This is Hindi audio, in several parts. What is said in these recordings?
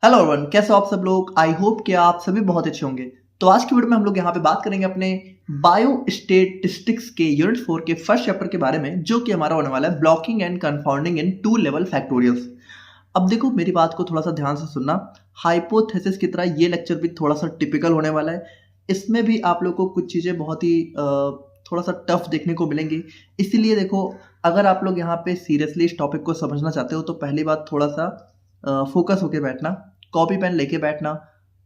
हेलो एवरीवन, कैसे हो आप सब लोग। आई होप कि आप सभी बहुत अच्छे होंगे। तो आज की वीडियो में हम लोग यहाँ पे बात करेंगे अपने बायो स्टेटिस्टिक्स के यूनिट 4 के फर्स्ट चैप्टर के बारे में, जो कि हमारा होने वाला है blocking and confounding in two level factorials. अब देखो, मेरी बात को थोड़ा सा ध्यान से सुनना। हाइपोथेसिस की तरह ये लेक्चर भी थोड़ा सा टिपिकल होने वाला है। इसमें भी आप लोग को कुछ चीज़ें बहुत ही थोड़ा सा टफ देखने को मिलेंगी। इसीलिए देखो, अगर आप लोग यहाँ पे सीरियसली इस टॉपिक को समझना चाहते हो तो पहली बात थोड़ा सा फोकस होके बैठना, कॉपी पेन लेके बैठना।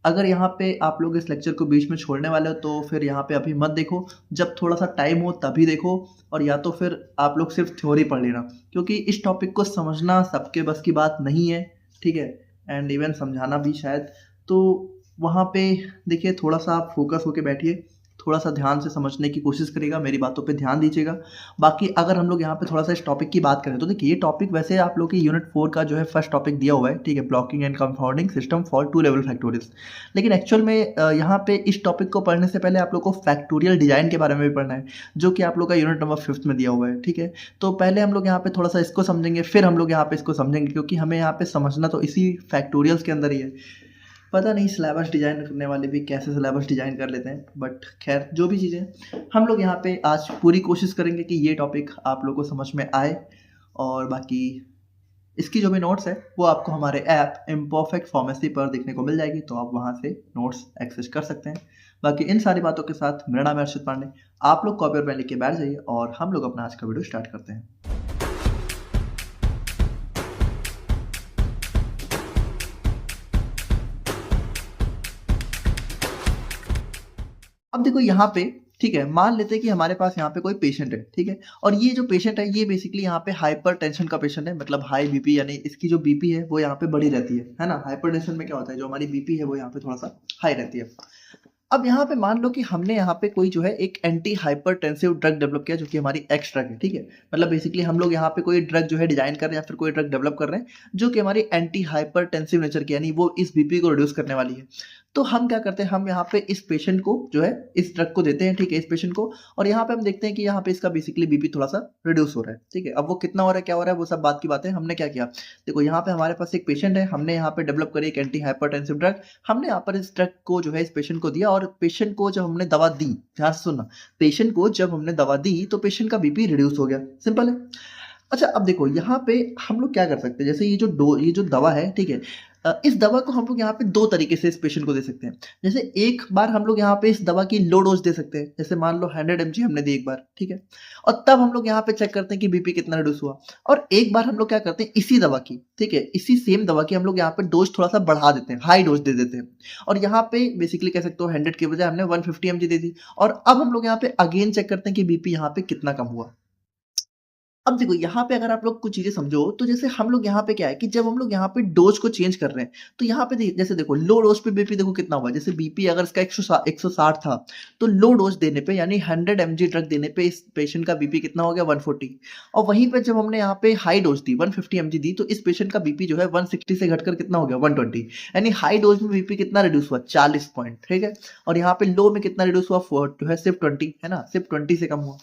अगर यहाँ पे आप लोग इस लेक्चर को बीच में छोड़ने वाले हो तो फिर यहाँ पे अभी मत देखो, जब थोड़ा सा टाइम हो तभी देखो। और या तो फिर आप लोग सिर्फ थ्योरी पढ़ लेना, क्योंकि इस टॉपिक को समझना सबके बस की बात नहीं है, ठीक है। एंड इवन समझाना भी शायद। तो वहाँ पे देखिए, थोड़ा सा आप फोकस होके बैठिए, थोड़ा सा ध्यान से समझने की कोशिश करिएगा, मेरी बातों पे ध्यान दीजिएगा। बाकी अगर हम लोग यहाँ पे थोड़ा सा इस टॉपिक की बात करें तो देखिए, ये टॉपिक वैसे आप लोग की यूनिट 4 का जो है फर्स्ट टॉपिक दिया हुआ है, ठीक है, blocking and confounding system for two level factorials. लेकिन एक्चुअल में यहाँ पे इस टॉपिक को पढ़ने से पहले आप लोग को फैक्टोरियल डिजाइन के बारे में भी पढ़ना है, जो कि आप लोग का यूनिट नंबर 5 में दिया हुआ है, ठीक है। तो पहले हम लोग यहाँ पे थोड़ा सा इसको समझेंगे, फिर हम लोग यहाँ पे इसको समझेंगे, क्योंकि हमें यहाँ पे समझना तो इसी फैक्टोरियल्स के अंदर ही है। पता नहीं सिलेबस डिज़ाइन करने वाले भी कैसे सिलेबस डिज़ाइन कर लेते हैं, बट खैर जो भी चीज़ें, हम लोग यहाँ पे आज पूरी कोशिश करेंगे कि ये टॉपिक आप लोग को समझ में आए। और बाकी इसकी जो भी नोट्स है वो आपको हमारे ऐप इम्परफेक्ट फार्मेसी पर देखने को मिल जाएगी, तो आप वहाँ से नोट्स एक्सेस कर सकते हैं। बाकी इन सारी बातों के साथ मेरा नाम है अर्षित पांडे। आप लोग कॉपी और पेन लेके बैठ जाइए और हम लोग अपना आज का वीडियो स्टार्ट करते हैं। अब देखो यहाँ पे, ठीक है, मान लेते हैं कि हमारे पास यहाँ पे कोई पेशेंट है, ठीक है। और ये जो पेशेंट है ये बेसिकली यहाँ पे हाइपर टेंशन का पेशेंट है, मतलब हाई बीपी, यानी इसकी जो बीपी है वो यहाँ पे बढ़ी रहती है ना। हाइपर टेंशन में क्या होता है, जो हमारी बीपी है वो यहाँ पे थोड़ा सा हाई रहती है। अब यहाँ पे मान लो कि हमने यहाँ पे कोई जो है एक एंटी हाइपरटेंसिव ड्रग डेवलप किया, जो कि हमारी एक्स ड्रग है, ठीक है। मतलब बेसिकली हम लोग यहाँ पे कोई ड्रग जो है डिजाइन कर रहे हैं या फिर कोई ड्रग डेवलप कर रहे हैं, जो कि हमारी एंटी हाइपरटेंसिव नेचर की, यानी वो इस बीपी को रिड्यूस करने वाली है। तो हम क्या करते हैं, हम यहाँ पे इस पेशेंट को जो है इस ड्रग को देते हैं, ठीक है, इस पेशेंट को। और यहाँ पे हम देखते हैं कि यहाँ पे इसका बेसिकली बीपी थोड़ा सा रिड्यूस हो रहा है, ठीक है। अब वो कितना हो रहा है, क्या हो रहा है, वो सब बात की बात है। हमने क्या किया, देखो यहाँ पे हमारे पास एक पेशेंट है, हमने यहाँ पे डेवलप करी एक एंटी हाइपरटेंसिव ड्रग। हमने यहाँ पर इस ड्रग को जो है इस पेशेंट को दिया, और पेशेंट को जब हमने दवा दी, ध्यान से सुनना, पेशेंट को जब हमने दवा दी तो पेशेंट का बीपी रिड्यूस हो गया, सिंपल है। अच्छा, अब देखो यहाँ पे हम लोग क्या कर सकते हैं, जैसे ये जो दवा है, ठीक है, इस दवा को हम लोग यहाँ पे दो तरीके से इस पेशेंट को दे सकते हैं। जैसे एक बार हम लोग यहाँ पे इस दवा की लो डोज दे सकते हैं, जैसे मान लो 100 mg हमने दी एक बार, ठीक है। और तब हम लोग यहाँ पे चेक करते हैं कि बीपी कितना रिड्यूस हुआ। और एक बार हम लोग क्या करते हैं, इसी दवा की, ठीक है, इसी सेम दवा की हम लोग यहाँ पे डोज थोड़ा सा बढ़ा देते हैं, हाई डोज दे देते हैं। और यहाँ पे बेसिकली कह सकते हो 100 के बजाय हमने 150 mg दे दी। और अब हम लोग यहाँ पे अगेन चेक करते हैं कि बीपी यहाँ पे कितना कम हुआ। अब देखो यहाँ पे अगर आप लोग कुछ चीजें समझो, तो जैसे हम लोग यहाँ पे क्या है कि जब हम लोग यहाँ पे डोज को चेंज कर रहे हैं, तो यहाँ पे जैसे देखो लो डोज पे बीपी देखो कितना हुआ। जैसे बीपी अगर इसका 160 था, तो लो डोज देने पे यानी 100 mg ड्रग देने पे इस पेशेंट का बीपी कितना हो गया, 140। और वहीं पे जब हमने यहाँ पे हाई डोज दी 150 mg दी, तो इस पेशेंट का बीपी जो है 160 से घटकर कितना हो गया, 120। यानी हाई डोज में बीपी कितना रिड्यूस हुआ, 40 पॉइंट, ठीक है। और यहाँ पे लो में कितना रिड्यूस हुआ, जो है सिर्फ 20, है ना, सिर्फ 20 से कम हुआ।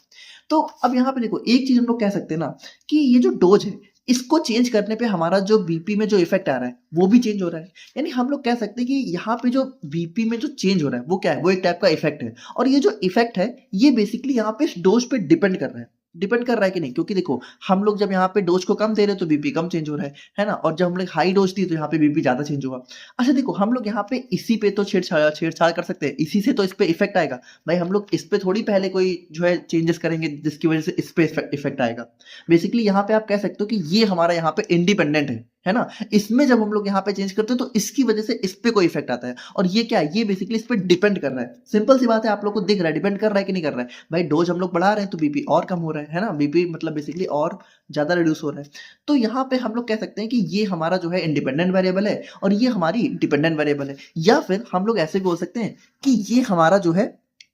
तो अब यहाँ पे देखो, एक चीज हम लोग कह सकते हैं ना, कि ये जो डोज है इसको चेंज करने पे हमारा जो बीपी में जो इफेक्ट आ रहा है वो भी चेंज हो रहा है। यानी हम लोग कह सकते हैं कि यहाँ पे जो बीपी में जो चेंज हो रहा है वो क्या है, वो एक टाइप का इफेक्ट है। और ये जो इफेक्ट है ये बेसिकली यहाँ पे इस डोज पे डिपेंड कर रहा है कि नहीं, क्योंकि देखो हम लोग जब यहाँ पे डोज को कम दे रहे हैं तो बीपी कम चेंज हो रहा है ना। और जब हम लोग हाई डोज दी तो यहाँ पे बीपी ज्यादा चेंज हुआ। अच्छा देखो, हम लोग यहाँ पे इसी पे तो छेड़छाड़ कर सकते हैं, इसी से तो इस पे इफेक्ट आएगा। भाई हम लोग इस पे थोड़ी पहले कोई जो है चेंजेस करेंगे जिसकी वजह से इस पे इफेक्ट आएगा। बेसिकली यहाँ पे आप कह सकते हो कि ये हमारा यहाँ पे इंडिपेंडेंट है ना। इसमें जब हम लोग यहाँ पे चेंज करते हैं तो इसकी वजह से इस पे कोई इफेक्ट आता है। और ये क्या है, ये बेसिकली इस पे डिपेंड कर रहा है। सिंपल सी बात है, आप लोग को दिख रहा है डिपेंड कर रहा है कि नहीं कर रहा है। भाई डोज हम लोग बढ़ा रहे हैं तो बीपी और कम हो रहा है ना, बीपी मतलब बेसिकली और ज्यादा रिड्यूस हो रहा है। तो यहाँ पे हम लोग कह सकते हैं कि ये हमारा जो है इंडिपेंडेंट वेरिएबल है और ये हमारी डिपेंडेंट वेरिएबल है। या फिर हम लोग ऐसे भी बोल सकते हैं कि ये हमारा जो है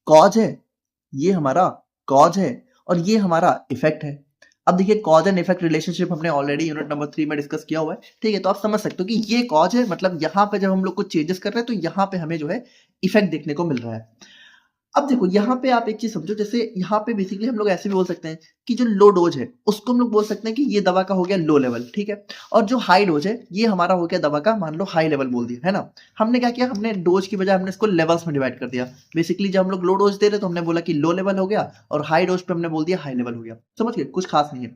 कॉज है, ये हमारा कॉज है और ये हमारा इफेक्ट है। अब देखिए, कॉज एंड इफेक्ट रिलेशनशिप हमने ऑलरेडी यूनिट नंबर 3 में डिस्कस किया हुआ है, ठीक है। तो आप समझ सकते हो कि ये कॉज है, मतलब यहाँ पे जब हम लोग कुछ चेंजेस कर रहे हैं तो यहाँ पे हमें जो है इफेक्ट देखने को मिल रहा है। अब देखो यहाँ पे आप एक चीज़ समझो, जैसे यहाँ पे बेसिकली हम लोग ऐसे भी बोल सकते हैं कि जो लो डोज है उसको हम लोग बोल सकते हैं कि ये दवा का हो गया लो लेवल, ठीक है। और जो हाई डोज है ये हमारा हो गया दवा का मान लो हाई लेवल बोल दिया, है ना। हमने क्या किया, हमने डोज की बजाय हमने इसको लेवल्स में डिवाइड कर दिया। बेसिकली जब हम लोग लो डोज दे रहे तो हमने बोला कि लो लेवल हो गया, और हाई डोज पे हमने बोल दिया हाई लेवल हो गया। समझ गए, कुछ खास नहीं है।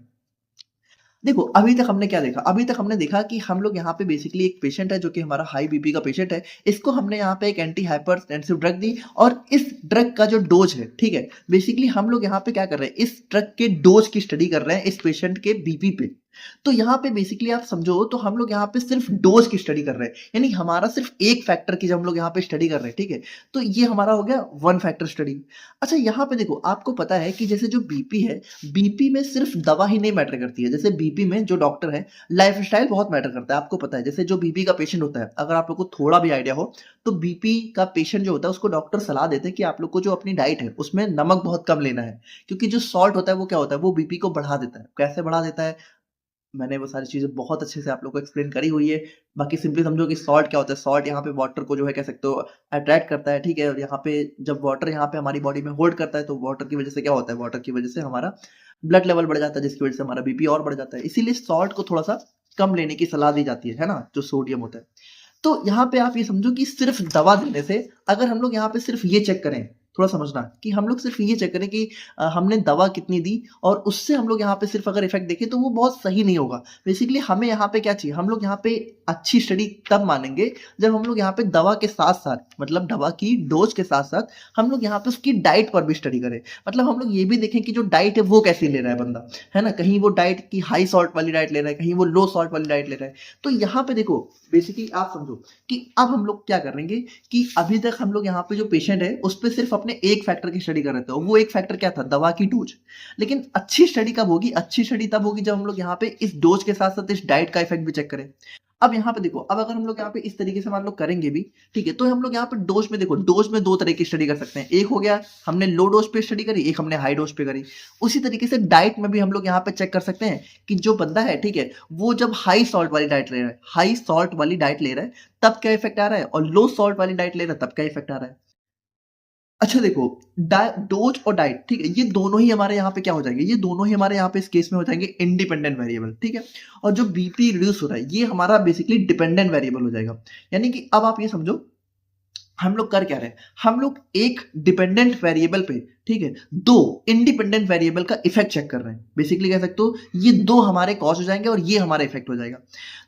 देखो अभी तक हमने क्या देखा, अभी तक हमने देखा कि हम लोग यहाँ पे बेसिकली एक पेशेंट है जो कि हमारा हाई बीपी का पेशेंट है, इसको हमने यहाँ पे एक एंटी हाइपरटेंसिव ड्रग दी, और इस ड्रग का जो डोज है, ठीक है, बेसिकली हम लोग यहाँ पे क्या कर रहे हैं, इस ड्रग के डोज की स्टडी कर रहे हैं इस पेशेंट के बीपी पे। तो यहाँ पे बेसिकली आप समझो तो हम लोग यहाँ पे सिर्फ डोज की स्टडी कर रहे हैं, यानी हमारा सिर्फ एक फैक्टर की जब हम लोग यहाँ पे स्टडी कर रहे हैं, ठीक है। तो ये हमारा हो गया वन फैक्टर स्टडी। अच्छा यहाँ पे देखो, आपको पता है कि जैसे जो बीपी है, बीपी में सिर्फ दवा ही नहीं मैटर करती है। जैसे बीपी में जो डॉक्टर है, लाइफस्टाइल बहुत मैटर करता है। आपको पता है जैसे जो बीपी का पेशेंट होता है, अगर आप लोग को थोड़ा भी आइडिया हो तो बीपी का पेशेंट जो होता है उसको डॉक्टर सलाह देते हैं कि आप लोग को जो अपनी डाइट है उसमें नमक बहुत कम लेना है, क्योंकि जो सॉल्ट होता है वो क्या होता है, वो बीपी को बढ़ा देता है। कैसे बढ़ा देता है, मैंने वो सारी चीज़ें बहुत अच्छे से आप लोग को एक्सप्लेन करी हुई है। बाकी सिंपली समझो कि सॉल्ट क्या होता है, सॉल्ट यहाँ पे वाटर को जो है कह सकते हो अट्रैक्ट करता है, ठीक है। और यहाँ पे जब वाटर यहाँ पे हमारी बॉडी में होल्ड करता है तो वाटर की वजह से क्या होता है, वाटर की वजह से हमारा ब्लड लेवल बढ़ जाता है, जिसकी वजह से हमारा बीपी और बढ़ जाता है। इसीलिए सॉल्ट को थोड़ा-सा कम लेने की सलाह दी जाती है ना? जो सोडियम होता है। तो यहाँ पे आप ये समझो कि सिर्फ दवा देने से, अगर हम लोग यहाँ पे सिर्फ ये चेक करें, थोड़ा समझना कि हम लोग सिर्फ ये चेक करें कि हमने दवा कितनी दी, और उससे हम लोग यहाँ पे सिर्फ अगर इफेक्ट देखें तो वो बहुत सही नहीं होगा। बेसिकली हमें यहाँ पे क्या चाहिए, हम लोग यहाँ पे अच्छी स्टडी तब मानेंगे जब हम लोग यहाँ पे दवा के साथ साथ, मतलब दवा की डोज के साथ साथ हम लोग यहाँ पे उसकी डाइट पर भी स्टडी करें। मतलब हम लोग ये भी देखें कि जो डाइट है वो कैसी ले रहा है बंदा, है ना। कहीं वो डाइट की हाई सॉल्ट वाली डाइट ले रहा है, कहीं वो लो सॉल्ट वाली डाइट ले रहा है। तो यहाँ पे देखो बेसिकली आप समझो कि अब हम लोग क्या करेंगे कि अभी तक हम लोग यहाँ पे जो पेशेंट है उस पर सिर्फ अपने एक फैक्टर की स्टडी कर रहे थे, वो एक फैक्टर क्या था, दवा की डोज। लेकिन अच्छी स्टडी कब होगी, अच्छी स्टडी तब होगी जब हम लोग यहाँ पे इस डोज के साथ साथ इस डाइट का इफेक्ट भी चेक करें। अब यहाँ पे देखो, अब अगर हम लोग यहाँ पे इस तरीके से मान लो करेंगे भी, ठीक है, तो हम लोग यहाँ पे डोज में देखो, डोज में दो तरह की स्टडी कर सकते हैं। एक हो गया हमने लो डोज पे स्टडी करी, एक हमने हाई डोज पे करी। उसी तरीके से डाइट में भी हम लोग यहाँ पे चेक कर सकते हैं कि जो बंदा है, ठीक है, वो जब हाई सॉल्ट वाली डाइट ले रहा है, हाई सॉल्ट वाली डाइट ले रहा है तब क्या इफेक्ट आ रहा है, और लो सॉल्ट वाली डाइट ले रहा है तब क्या इफेक्ट आ रहा है। अच्छा देखो, डोज और डाइट, ठीक है, ये दोनों ही हमारे यहाँ पे क्या हो जाएंगे, ये दोनों ही हमारे यहाँ पे इस केस में हो जाएंगे इंडिपेंडेंट वेरिएबल, ठीक है। और जो बीपी रिड्यूस हो रहा है ये हमारा बेसिकली डिपेंडेंट वेरिएबल हो जाएगा। यानी कि अब आप ये समझो हम लोग कर क्या रहे हैं, हम लोग एक डिपेंडेंट वेरिएबल पे, ठीक है, दो इंडिपेंडेंट वेरिएबल का इफेक्ट चेक कर रहे हैं। बेसिकली कह सकते हो ये दो हमारे कॉज हो जाएंगे और ये हमारा इफेक्ट हो जाएगा।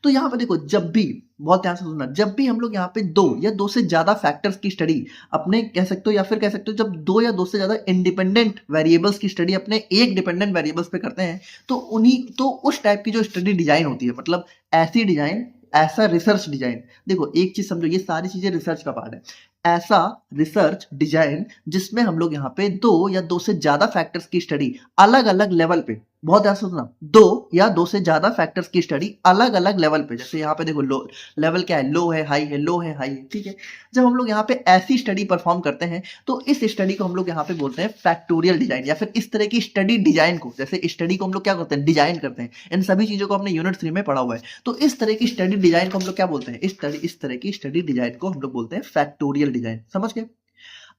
तो यहाँ पे देखो, जब भी, बहुत ध्यान से सुनना, जब भी हम लोग यहाँ पे दो या दो से ज्यादा फैक्टर्स की स्टडी अपने कह सकते हो, या फिर कह सकते हो जब दो या दो से ज्यादा इंडिपेंडेंट वेरिएबल्स की स्टडी अपने एक डिपेंडेंट वेरिएबल्स पे करते हैं, तो उस टाइप की जो स्टडी डिजाइन होती है, मतलब ऐसी डिजाइन, ऐसा रिसर्च डिजाइन, देखो एक चीज समझो, ये सारी चीजें रिसर्च का पार्ट है। ऐसा रिसर्च डिजाइन जिसमें हम लोग यहाँ पे दो या दो से ज्यादा फैक्टर्स की स्टडी अलग अलग लेवल पे, बहुत ध्यान से सुनना, दो या दो से ज्यादा फैक्टर्स की स्टडी अलग अलग लेवल पे, जैसे यहाँ पे देखो लो लेवल क्या है, लो है, हाई है, लो है, हाई है, ठीक है। जब हम लोग यहाँ पे ऐसी स्टडी परफॉर्म करते हैं तो इस स्टडी को हम लोग यहाँ पे बोलते हैं फैक्टोरियल डिजाइन, या फिर इस तरह की स्टडी डिजाइन को, जैसे स्टडी को हम लोग क्या करते हैं, डिजाइन करते हैं। इन सभी चीजों को हमने यूनिट 3 में पढ़ा हुआ है। तो इस तरह की स्टडी डिजाइन को हम लोग क्या बोलते हैं, इस तरह की स्टडी डिजाइन को हम लोग बोलते हैं फैक्टोरियल डिजाइन। समझ गए।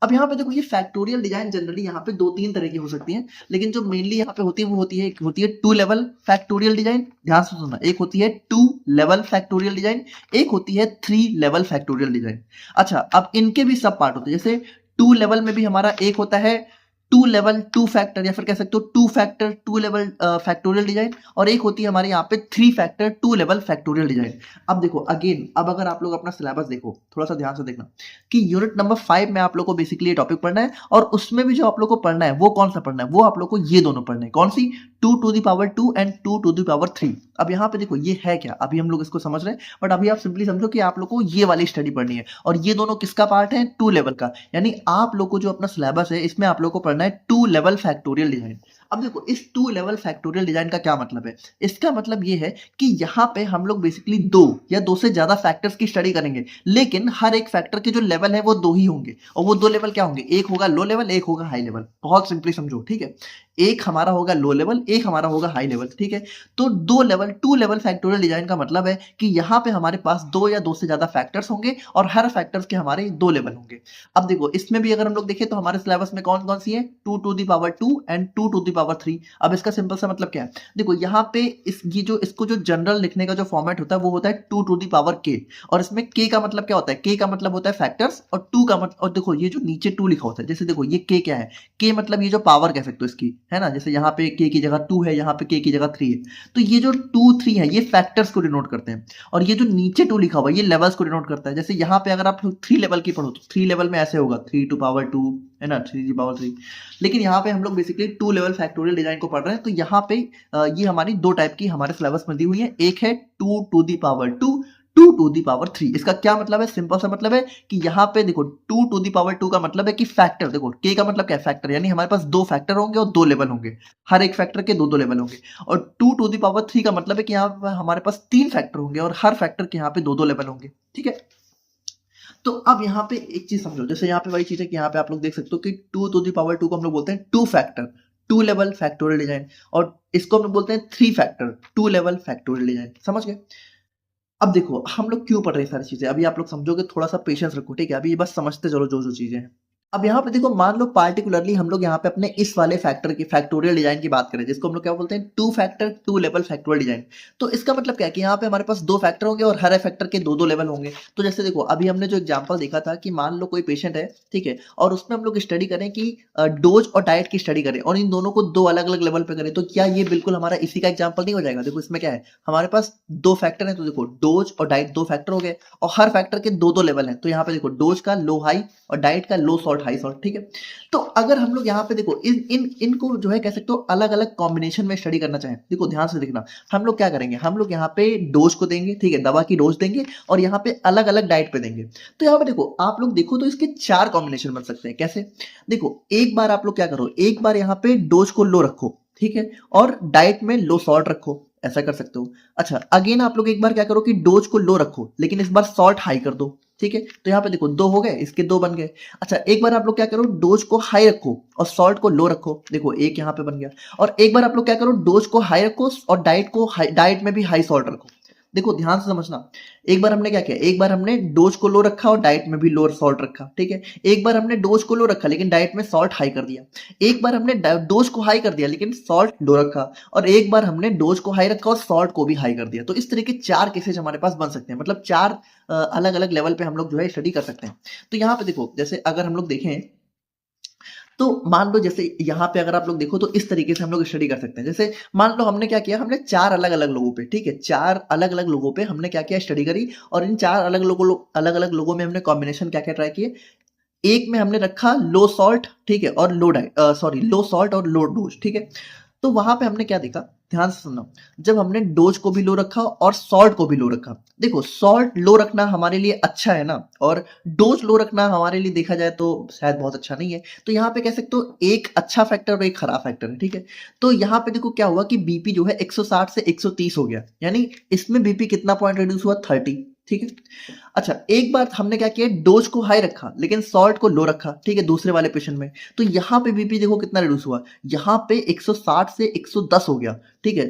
अब यहाँ पे देखो, ये फैक्टोरियल डिजाइन जनरली यहाँ पे दो तीन तरह की हो सकती हैं, लेकिन जो मेनली यहाँ पे होती है वो होती है टू लेवल फैक्टोरियल डिजाइन। ध्यान से सुनना, एक होती है टू लेवल फैक्टोरियल डिजाइन, एक होती है थ्री लेवल फैक्टोरियल डिजाइन। अच्छा, अब इनके भी सब पार्ट होते हैं। जैसे टू लेवल में भी हमारा एक होता है टू लेवल टू फैक्टर, या फिर कह सकते हो two factor two level factorial design, और एक होती है हमारे यहाँ पे three factor two level factorial design. अब देखो अगेन, अब अगर आप लोग अपना सिलेबस देखो, थोड़ा सा ध्यान से देखना कि यूनिट नंबर 5 में आप लोग को बेसिकली ये टॉपिक पढ़ना है, और उसमें भी जो आप लोग को पढ़ना है वो कौन सा पढ़ना है, वो आप लोग को ये दोनों पढ़ना है। कौन सी, 2 to the power 2 and 2 to the power 3। अब यहाँ पे देखो ये है क्या, अभी हम लोग इसको समझ रहे हैं, बट अभी आप सिंपली समझो कि आप लोग को ये वाली स्टडी पढ़नी है, और ये दोनों किसका पार्ट है, टू लेवल का। यानी आप लोग को जो अपना सिलेबस है इसमें आप लोग को पढ़ना है टू लेवल फैक्टोरियल डिजाइन। अब देखो इस टू लेवल फैक्टोरियल डिजाइन का क्या मतलब है? इसका मतलब ये है कि यहाँ पे हम लोग बेसिकली दो या दो से ज्यादा फैक्टर्स की स्टडी करेंगे, लेकिन हर एक फैक्टर के जो लेवल है वो दो ही होंगे, और वो दो लेवल क्या होंगे? एक होगा लो लेवल, एक होगा हाई लेवल। बहुत सिंपली समझो, ठीक है? एक हमारा होगा लो लेवल, एक हमारा होगा हाई लेवल, ठीक है? तो दो level, two level factorial design का मतलब है कि यहाँ पे हमारे पास दो या दो से ज्यादा फैक्टर्स होंगे और हर फैक्टर्स के हमारे दो लेवल होंगे। अब देखो इसमें भी अगर हम लोग देखें तो हमारे सिलेबस में कौन कौन सी है? 2 to the power 2 and 2 to the power 3। अब इसका सिंपल सा मतलब क्या है? देखो यहाँ पे इस ये जो इसको जो जनरल लिखने का जो फॉर्मेट होता है वो होता है 2 to the power k, और इसमें k का मतलब क्या होता है? k का मतलब होता है फैक्टर्स, और 2 का मतलब, और देखो ये जो नीचे 2 लिखा होता है, जैसे देखो ये k क्या है? k मतलब ये जो पावर कह सकते हो इसकी, है ना? जैसे यहाँ पे k की जगह 2 है, यहाँ पे k की जगह 3 है, तो ये जो 2 3 है ये फैक्टर्स को डिनोट करते हैं, और ये जो नीचे 2 लिखा हुआ है ये लेवल्स को डिनोट करता है। जैसे यहाँ पे अगर आप 3 लेवल की पढ़ो तो 3 लेवल में ऐसे होगा 3 to power 2, है ना, 3 to the power 3। लेकिन यहाँ पे हम लोग बेसिकली 2 लेवल फैक्टोरियल डिजाइन को पढ़ रहे हैं, तो यहाँ पे ये हमारी दो टाइप की हमारे सिलेबस में दी हुई है। एक है 2 to the power 2, 2 to the power 3। इसका क्या मतलब है? सिंपल सा मतलब है कि यहाँ पे देखो 2 to the power 2 का मतलब है कि फैक्टर, देखो k का मतलब क्या है? फैक्टर, यानी हमारे पास दो फैक्टर होंगे और दो लेवल होंगे, हर एक फैक्टर के दो दो लेवल होंगे। और 2 to the power 3 का मतलब है कि यहाँ पे हमारे पास तीन फैक्टर होंगे और हर फैक्टर के यहाँ पे दो दो लेवल होंगे, ठीक है? तो अब यहाँ पे एक चीज समझो, जैसे यहाँ पे वही चीज है कि यहाँ पे आप लोग देख सकते हो कि 2 to the power 2 को हम लोग बोलते हैं two factor, two level factorial design, और इसको हम लोग बोलते हैं three factor, two level factorial design. समझ गए? अब देखो हम लोग क्यों पढ़ रहे हैं सारी चीजें, अभी आप लोग समझोगे, थोड़ा सा पेशेंस रखो, ठीक है? अभी बस समझते चलो जो जो चीजें हैं। अब यहाँ पे देखो, मान लो पार्टिकुलरली हम लोग यहाँ पे अपने इस वाले फैक्टर की फैक्टोरियल डिजाइन की बात करें, जिसको हम लोग क्या बोलते हैं? Two factor two level factorial design. तो इसका मतलब क्या है कि यहाँ पे हमारे पास दो फैक्टर होंगे और हर फैक्टर के दो दो लेवल होंगे। तो जैसे देखो अभी हमने जो एग्जांपल देखा था कि मान लो कोई पेशेंट है, ठीक है, और उसमें हम लोग स्टडी करें कि डोज और डाइट की स्टडी करें और इन दोनों को दो अलग अलग लेवल पे करें, तो क्या ये बिल्कुल हमारा इसी का एग्जाम्पल नहीं हो जाएगा? देखो इसमें क्या है, हमारे पास दो फैक्टर है, तो देखो डोज और डाइट दो फैक्टर हो गए और हर फैक्टर के दो दो लेवल हैं। तो यहाँ पे देखो डोज का लो हाई और डाइट का लो सॉल्ट हाई सॉल्ट, ठीक है? तो अगर हम लोग यहाँ पे देखो इनको जो है कह सकते हो अलग अलग कॉम्बिनेशन में स्टडी करना चाहें, देखो ध्यान से देखना, हम लोग क्या करेंगे? हम लोग यहाँ पे डोज को देंगे, ठीक है, दवा की डोज देंगे, और यहाँ पे अलग अलग डाइट पे देंगे। तो यहाँ पे देखो आप लोग देखो तो इसके चार कॉम्बिनेशन बन सकते हैं। कैसे? देखो एक बार आप लोग क्या करो, एक बार यहाँ पे डोज को लो रखो, ठीक है, और डाइट में लो सॉल्ट रखो, ऐसा कर सकते हो। अच्छा अगेन आप लोग एक बार क्या करो कि डोज को लो रखो लेकिन इस बार सॉल्ट हाई कर दो, ठीक है? तो यहाँ पे देखो दो हो गए, इसके दो बन गए। अच्छा एक बार आप लोग क्या करो, डोज को हाई रखो और सॉल्ट को लो रखो, देखो एक यहाँ पे बन गया। और एक बार आप लोग क्या करो, डोज को हाई रखो और डाइट में भी हाई सॉल्ट रखो। देखो ध्यान से समझना, एक बार हमने क्या किया, एक बार हमने डोज को लो रखा और डाइट में भी लो सॉल्ट रखा, ठीक है? एक बार हमने डोज को लो रखा लेकिन डाइट में सॉल्ट हाई कर दिया। एक बार हमने डोज को हाई कर दिया लेकिन सॉल्ट लो रखा, और एक बार हमने डोज को हाई रखा और सॉल्ट को भी हाई कर दिया। तो इस तरह के चार केसेज हमारे पास बन सकते हैं, मतलब चार अलग अलग लेवल पे हम लोग जो है स्टडी कर सकते हैं। तो यहाँ पे देखो जैसे अगर हम लोग देखें तो मान लो जैसे यहाँ पे अगर आप लोग देखो तो इस तरीके से हम लोग स्टडी कर सकते हैं। जैसे मान लो हमने क्या किया, हमने चार अलग अलग लोगों पे, ठीक है, चार अलग अलग लोगों पे हमने क्या किया, स्टडी करी, और इन चार अलग अलग लोगों में हमने कॉम्बिनेशन क्या क्या ट्राई किए। एक में हमने रखा लो सॉल्ट, ठीक है, और लो सॉल्ट और लो डोज, ठीक है? तो वहां पे हमने क्या देखा, ध्यान से सुनना, जब हमने डोज को भी लो रखा और सॉल्ट को भी लो रखा, देखो सॉल्ट लो रखना हमारे लिए अच्छा है ना, और डोज लो रखना हमारे लिए देखा जाए तो शायद बहुत अच्छा नहीं है। तो यहाँ पे कह सकते हो एक अच्छा फैक्टर और एक खराब फैक्टर है, ठीक है? तो यहाँ पे देखो क्या हुआ कि बीपी जो है 160 से 130 हो गया, यानी इसमें बीपी कितना पॉइंट रिड्यूस हुआ, 30, ठीक है? अच्छा एक बार हमने क्या किया, डोज को हाई रखा लेकिन सॉल्ट को लो रखा, ठीक है, दूसरे वाले पेशेंट में, तो यहाँ पे बीपी देखो कितना रिड्यूस हुआ, यहाँ पे 160 से 110 हो गया, ठीक है?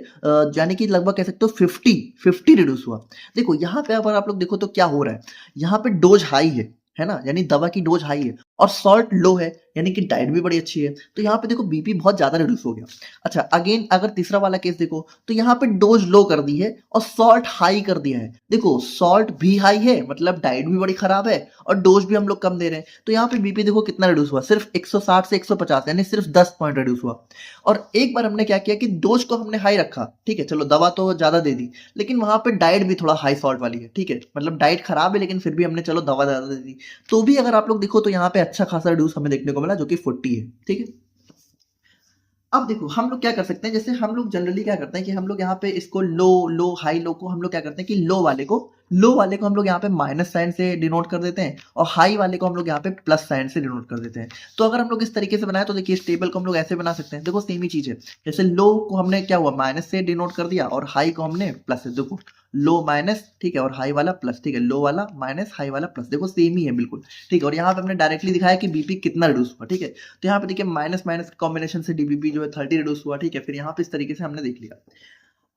यानी कि लगभग कह सकते हो 50 रिड्यूस हुआ। देखो यहाँ पे अगर आप लोग देखो तो क्या हो रहा है, यहाँ पे डोज हाई है ना, यानी दवा की डोज हाई है, और सॉल्ट लो है, यानी कि डाइट भी बड़ी अच्छी है, तो यहाँ पे देखो बीपी बहुत ज्यादा रिड्यूस हो गया। अच्छा अगेन अगर तीसरा वाला केस देखो तो यहाँ पे डोज लो कर दी है और सॉल्ट हाई कर दिया है, देखो सॉल्ट भी हाई है मतलब डाइट भी बड़ी खराब है और डोज भी हम लोग कम दे रहे हैं, तो यहाँ पे बीपी देखो कितना रिड्यूस हुआ, सिर्फ 160 से 150, यानी सिर्फ 10 पॉइंट रिड्यूस हुआ। और एक बार हमने क्या किया कि डोज को हमने हाई रखा, ठीक है, चलो दवा तो ज्यादा दे दी लेकिन वहां पे डाइट भी थोड़ा हाई सॉल्ट वाली है, ठीक है, मतलब डाइट खराब है लेकिन फिर भी हमने चलो दवा ज्यादा दे दी, तो भी अगर आप लोग देखो तो यहाँ पे अच्छा खासा रिड्यूस हमें देखने को मिला जो कि 40 है, ठीक है? अब देखो हम लोग क्या कर सकते हैं, जैसे हम लोग जनरली क्या करते हैं कि हम लोग यहाँ पे इसको लो लो हाई लो को हम लोग क्या करते हैं कि लो वाले को लो वाले को हम लोग यहाँ पे माइनस साइन से डिनोट कर देते हैं और हाई वाले को हम लोग यहाँ पे प्लस साइन से डिनोट कर देते हैं। तो अगर हम लोग इस तरीके से बनाए तो देखिए इस टेबल को हम लोग ऐसे बना सकते हैं। देखो सेम ही चीज है, जैसे लो को हमने क्या हुआ माइनस से डिनोट कर दिया और हाई को हमने प्लस से। देखो लो माइनस, ठीक है, और हाई वाला प्लस, ठीक है, लो वाला माइनस हाई वाला प्लस, देखो सेम ही है बिल्कुल, ठीक है। और यहाँ पे हमने डायरेक्टली दिखाया कि बीपी कितना रिड्यूस हुआ, ठीक है। तो यहाँ पे देखिए माइनस माइनस कॉम्बिनेशन से डीबीपी जो है 30 रिड्यूस हुआ, ठीक है। फिर यहाँ पे इस तरीके से हमने देख लिया।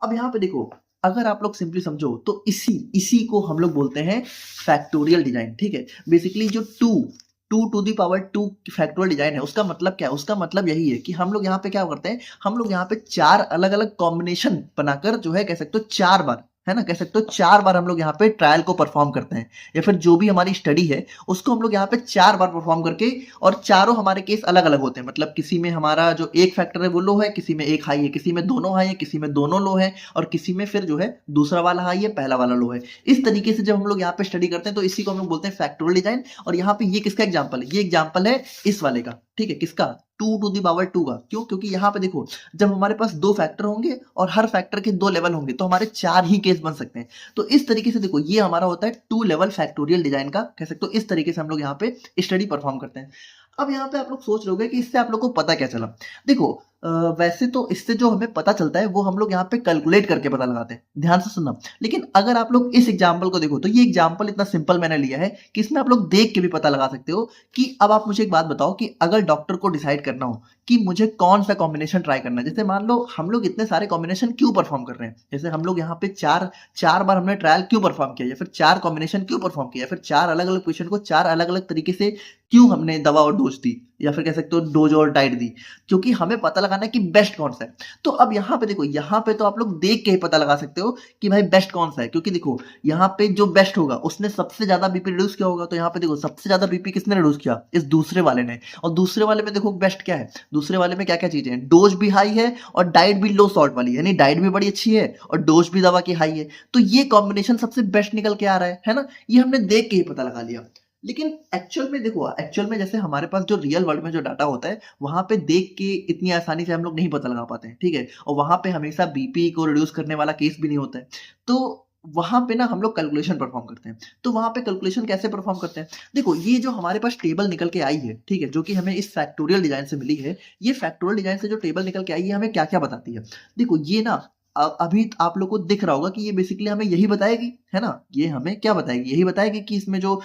अब यहाँ पे देखो अगर आप लोग सिंपली समझो तो इसी इसी को हम लोग बोलते हैं फैक्टोरियल डिजाइन, ठीक है। बेसिकली जो two to the power two factorial design है, उसका मतलब क्या है? उसका मतलब यही है कि हम लोग यहाँ पे क्या करते हैं, हम लोग यहाँ पे चार अलग अलग कॉम्बिनेशन बनाकर जो है कह सकते हो चार बार, है ना, कह सकते हो चार बार हम लोग यहाँ पे ट्रायल को परफॉर्म करते हैं, या फिर जो भी हमारी स्टडी है उसको हम लोग यहाँ पे चार बार परफॉर्म करके, और चारों हमारे केस अलग अलग होते हैं। मतलब किसी में हमारा जो एक फैक्टर है वो लो है, किसी में एक हाई है, किसी में दोनों हाई है, किसी में दोनों लो है, और किसी में फिर जो है दूसरा वाला हाई है पहला वाला लो है। इस तरीके से जब हम लोग यहाँ पे स्टडी करते हैं तो इसी को हम लोग बोलते हैं फैक्टोरियल डिजाइन। और यहाँ पे ये किसका एग्जाम्पल है? ये एग्जाम्पल है इस वाले का, ठीक है। किसका? Two to the power two का। क्यों? क्योंकि यहाँ पे देखो जब हमारे पास दो फैक्टर होंगे और हर फैक्टर के दो लेवल होंगे तो हमारे चार ही केस बन सकते हैं। तो इस तरीके से देखो ये हमारा होता है टू लेवल फैक्टोरियल डिजाइन का, कह सकते हो इस तरीके से हम लोग यहाँ पे स्टडी परफॉर्म करते हैं। अब यहाँ पे आप लोग सोच रहे होंगे कि इससे आप लोग को पता क्या चला। देखो वैसे तो इससे जो हमें पता चलता है वो हम लोग यहाँ पे कैलकुलेट करके पता लगाते हैं, ध्यान से सुनना। लेकिन अगर आप लोग इस एग्जाम्पल को देखो तो ये एग्जाम्पल इतना सिंपल मैंने लिया है कि इसमें आप लोग देख के भी पता लगा सकते हो कि अब आप मुझे एक बात बताओ कि अगर डॉक्टर को डिसाइड करना हो कि मुझे कौन सा कॉम्बिनेशन ट्राई करना है, जैसे मान लो हम लोग इतने सारे कॉम्बिनेशन क्यों परफॉर्म कर रहे हैं, जैसे हम लोग यहाँ पे चार चार बार हमने ट्रायल क्यों परफॉर्म किया, या फिर चार कॉम्बिनेशन क्यों परफॉर्म किया, या फिर चार अलग अलग पेशेंट को चार अलग अलग तरीके से क्यों हमने दवा और डोज दी, या फिर कह सकते हो डोज और डाइट दी, क्योंकि हमें पता लगाना है कि बेस्ट कौन सा है। तो अब यहाँ पे देखो, यहाँ पे तो आप लोग देख के ही पता लगा सकते हो कि भाई बेस्ट कौन सा है, क्योंकि देखो यहाँ पे जो बेस्ट होगा उसने सबसे ज्यादा बीपी रिड्यूस किया होगा। तो यहाँ पे देखो सबसे ज्यादा बीपी किसने रिड्यूस किया? इस दूसरे वाले ने। और दूसरे वाले में देखो बेस्ट क्या है, दूसरे वाले में क्या क्या चीजें हैं, डोज भी हाई है और डाइट भी लो सॉल्ट वाली, यानी डाइट भी बड़ी अच्छी है और डोज भी दवा की हाई है। तो ये कॉम्बिनेशन सबसे बेस्ट निकल के आ रहा है ना। ये हमने देख के ही पता लगा लिया। लेकिन एक्चुअल में देखो, एक्चुअल में जैसे हमारे पास जो रियल वर्ल्ड में जो डाटा होता है वहां पे देख के इतनी आसानी से हम लोग नहीं पता लगा पाते हैं, ठीक है। और वहां पे हमेशा बीपी को रिड्यूस करने वाला केस भी नहीं होता है। तो वहां पे ना हम लोग कैलकुलेशन परफॉर्म करते हैं। तो वहां पे कैलकुलेशन कैसे परफॉर्म करते हैं? देखो ये जो हमारे पास टेबल निकल के आई है, ठीक है, जो कि हमें इस फैक्टोरियल डिजाइन से मिली है, ये फैक्टोरियल डिजाइन से जो टेबल निकल के आई है हमें क्या क्या बताती है? देखो ये ना अभी आप लोग को दिख रहा होगा कि ये बेसिकली हमें यही बताएगी, है ना। ये हमें क्या बताएगी? यही बताएगी कि इसमें जो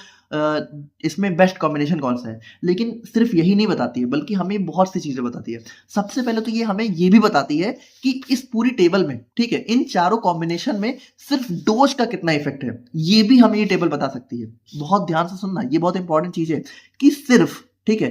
इसमें बेस्ट कॉम्बिनेशन कौन सा है। लेकिन सिर्फ यही नहीं बताती है, बल्कि हमें बहुत सी चीजें बताती है। सबसे पहले तो ये हमें ये भी बताती है कि इस पूरी टेबल में, ठीक है, इन चारों कॉम्बिनेशन में सिर्फ डोज का कितना इफेक्ट है, ये भी हमें ये टेबल बता सकती है। बहुत ध्यान से सुनना, ये बहुत इंपॉर्टेंट चीज है कि सिर्फ, ठीक है,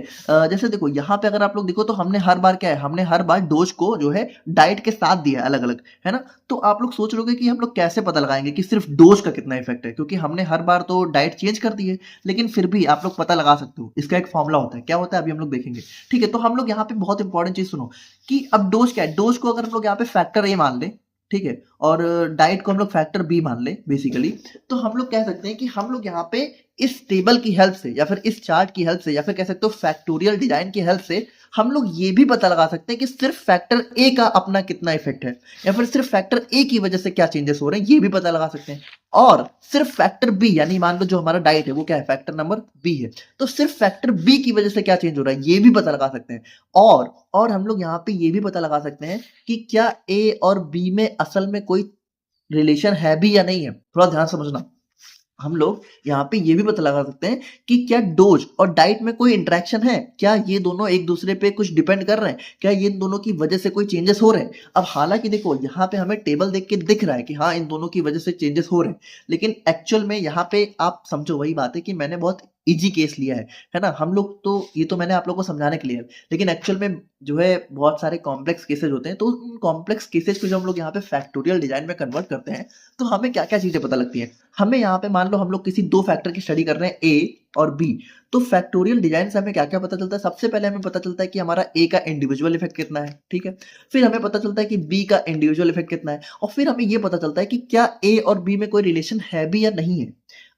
जैसे देखो यहाँ पे अगर आप लोग देखो तो हमने हर बार क्या है, हमने हर बार डोज को जो है डाइट के साथ दिया है अलग अलग, है ना। तो आप लोग सोच रहे हो कि हम लोग कैसे पता लगाएंगे कि सिर्फ डोज का कितना इफेक्ट है, क्योंकि हमने हर बार तो डाइट चेंज कर दी है। लेकिन फिर भी आप लोग पता लगा सकते हो, इसका एक फॉर्मूला होता है। क्या होता है अभी हम लोग देखेंगे, ठीक है। तो हम लोग यहाँ पे बहुत इंपॉर्टेंट चीज सुनो कि अब डोज क्या है। डोज को अगर हम लोग यहाँ पे फैक्टर ए मान लें, ठीक है, और डाइट को हम लोग फैक्टर बी मान लें बेसिकली, तो हम लोग कह सकते हैं कि हम लोग यहाँ पे इस टेबल की हेल्प से, या फिर इस चार्ट की हेल्प से, या फिर कह सकते हो फैक्टोरियल डिजाइन की हेल्प से हम लोग ये भी पता लगा सकते हैं कि सिर्फ फैक्टर ए का अपना कितना इफेक्ट है, या फिर सिर्फ फैक्टर ए की वजह से क्या चेंजेस हो रहे हैं, ये भी पता लगा सकते हैं। और सिर्फ फैक्टर बी, यानी मान लो जो हमारा डाइट है वो क्या है, फैक्टर नंबर बी है, तो सिर्फ फैक्टर बी की वजह से क्या चेंज हो रहा है, ये भी पता लगा सकते हैं। और हम लोग यहाँ पे ये भी पता लगा सकते हैं कि क्या ए और बी में असल में कोई रिलेशन है भी या नहीं है। थोड़ा ध्यान समझना, हम लोग यहाँ पे ये भी पता लगा सकते हैं कि क्या डोज और डाइट में कोई इंटरेक्शन है, क्या ये दोनों एक दूसरे पे कुछ डिपेंड कर रहे हैं, क्या ये दोनों की वजह से कोई चेंजेस हो रहे हैं। अब हालांकि देखो यहाँ पे हमें टेबल देख के दिख रहा है कि हाँ इन दोनों की वजह से चेंजेस हो रहे हैं, लेकिन एक्चुअल में यहाँ पे आप समझो वही बात है कि मैंने बहुत इजी केस लिया है ना। हम लोग तो ये तो मैंने आप लोगों को समझाने के लिए है, लेकिन एक्चुअल में जो है बहुत सारे कॉम्प्लेक्स केसेस होते हैं। तो उन कॉम्प्लेक्स केसेस को जब हम लोग यहाँ पे फैक्टोरियल डिजाइन में कन्वर्ट करते हैं तो हमें क्या क्या चीजें पता लगती हैं। हमें यहाँ पे मान लो हम लोग किसी दो फैक्टर की स्टडी कर रहे हैं, ए और बी, तो फैक्टोरियल डिजाइन से हमें क्या क्या पता चलता है। सबसे पहले हमें पता चलता है कि हमारा ए का इंडिविजुअल इफेक्ट कितना है, ठीक है। फिर हमें पता चलता है कि बी का इंडिविजुअल इफेक्ट कितना है, और फिर हमें ये पता चलता है कि क्या ए और बी में कोई रिलेशन है भी या नहीं है।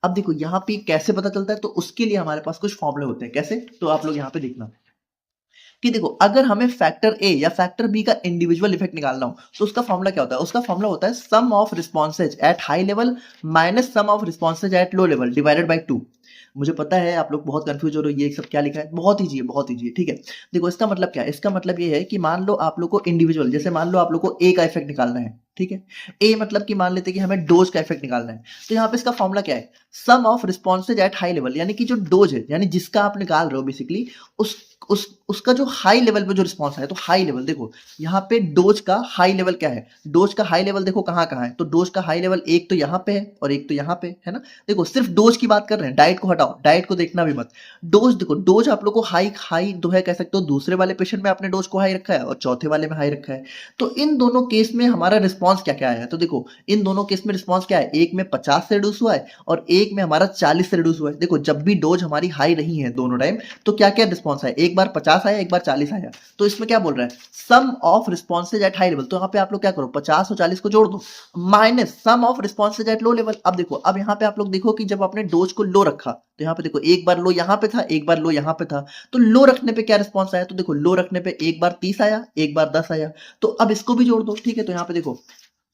अब देखो यहाँ पे कैसे पता चलता है, तो उसके लिए हमारे पास कुछ फॉर्मूले होते हैं। कैसे? तो आप लोग यहाँ पे देखना कि देखो अगर हमें फैक्टर ए या फैक्टर बी का इंडिविजुअल इफेक्ट निकालना हो तो उसका फॉर्मूला क्या होता है? उसका फॉर्मूला होता है sum of responses at high level minus sum of responses at low level divided by 2। मुझे पता है आप लोग बहुत कंफ्यूज हो रहे हो, ये सब क्या लिखा है, बहुत ईजी है, बहुत ईजी है, ठीक है। देखो इसका मतलब क्या है, इसका मतलब ये है कि मान लो आप लोग को इंडिविजुअल, जैसे मान लो आप लोग को ए का इफेक्ट निकालना है, ठीक है। ए मतलब कि मान लेते हैं कि हमें डोज का इफेक्ट निकालना है, तो यहाँ पे इसका फॉर्मूला क्या है, sum of responses at high level, यानी कि जो डोज है, यानी जिसका आप निकाल रहे हो बेसिकली उसका जो हाई लेवल पे जो रिस्पॉन्स है, तो हाई लेवल देखो यहाँ पे डोज का हाई लेवल क्या है, डोज का हाई लेवल देखो कहाँ कहाँ है, तो डोज का हाई लेवल एक तो यहाँ पे है और एक तो यहाँ पे है ना। देखो सिर्फ डोज की बात कर रहे हैं, डाइट को हटाओ, डाइट को देखना भी मत। डोज देखो, डोज आप लोग को हाई हाई जो है कह सकते हो, दूसरे वाले पेशेंट में आपने डोज को हाई रखा है और चौथे वाले में हाई रखा है, तो इन दोनों केस में हमारा रिस्पॉन्स क्या क्या है, तो देखो इन दोनों केस में रिस्पॉन्स क्या है, एक में 50 से रिड्यूस हुआ है और एक में हमारा 40 से रिड्यूस हुआ है। देखो जब भी डोज हमारी हाई रही है दोनों टाइम, तो क्या क्या रिस्पॉन्स है, एक बार 50 आया एक बार 40 आया, तो इसमें क्या बोल रहा है, sum of responses at high level, तो यहाँ पे आप लोग क्या करो 50 और 40 को जोड़ दो, minus sum of responses at low level. अब देखो, अब यहाँ पे आप लोग देखो कि जब आपने डोज को लो रखा तो यहाँ पे देखो एक बार लो यहाँ पे था, एक बार लो यहाँ पे था, तो लो रखने पे क्या रिस्पॉन्स आया, तो देखो लो रखने पे एक बार 30 आया एक बार 10 आया, तो अब इसको भी जोड़ दो, ठीक है। तो यहाँ पे देखो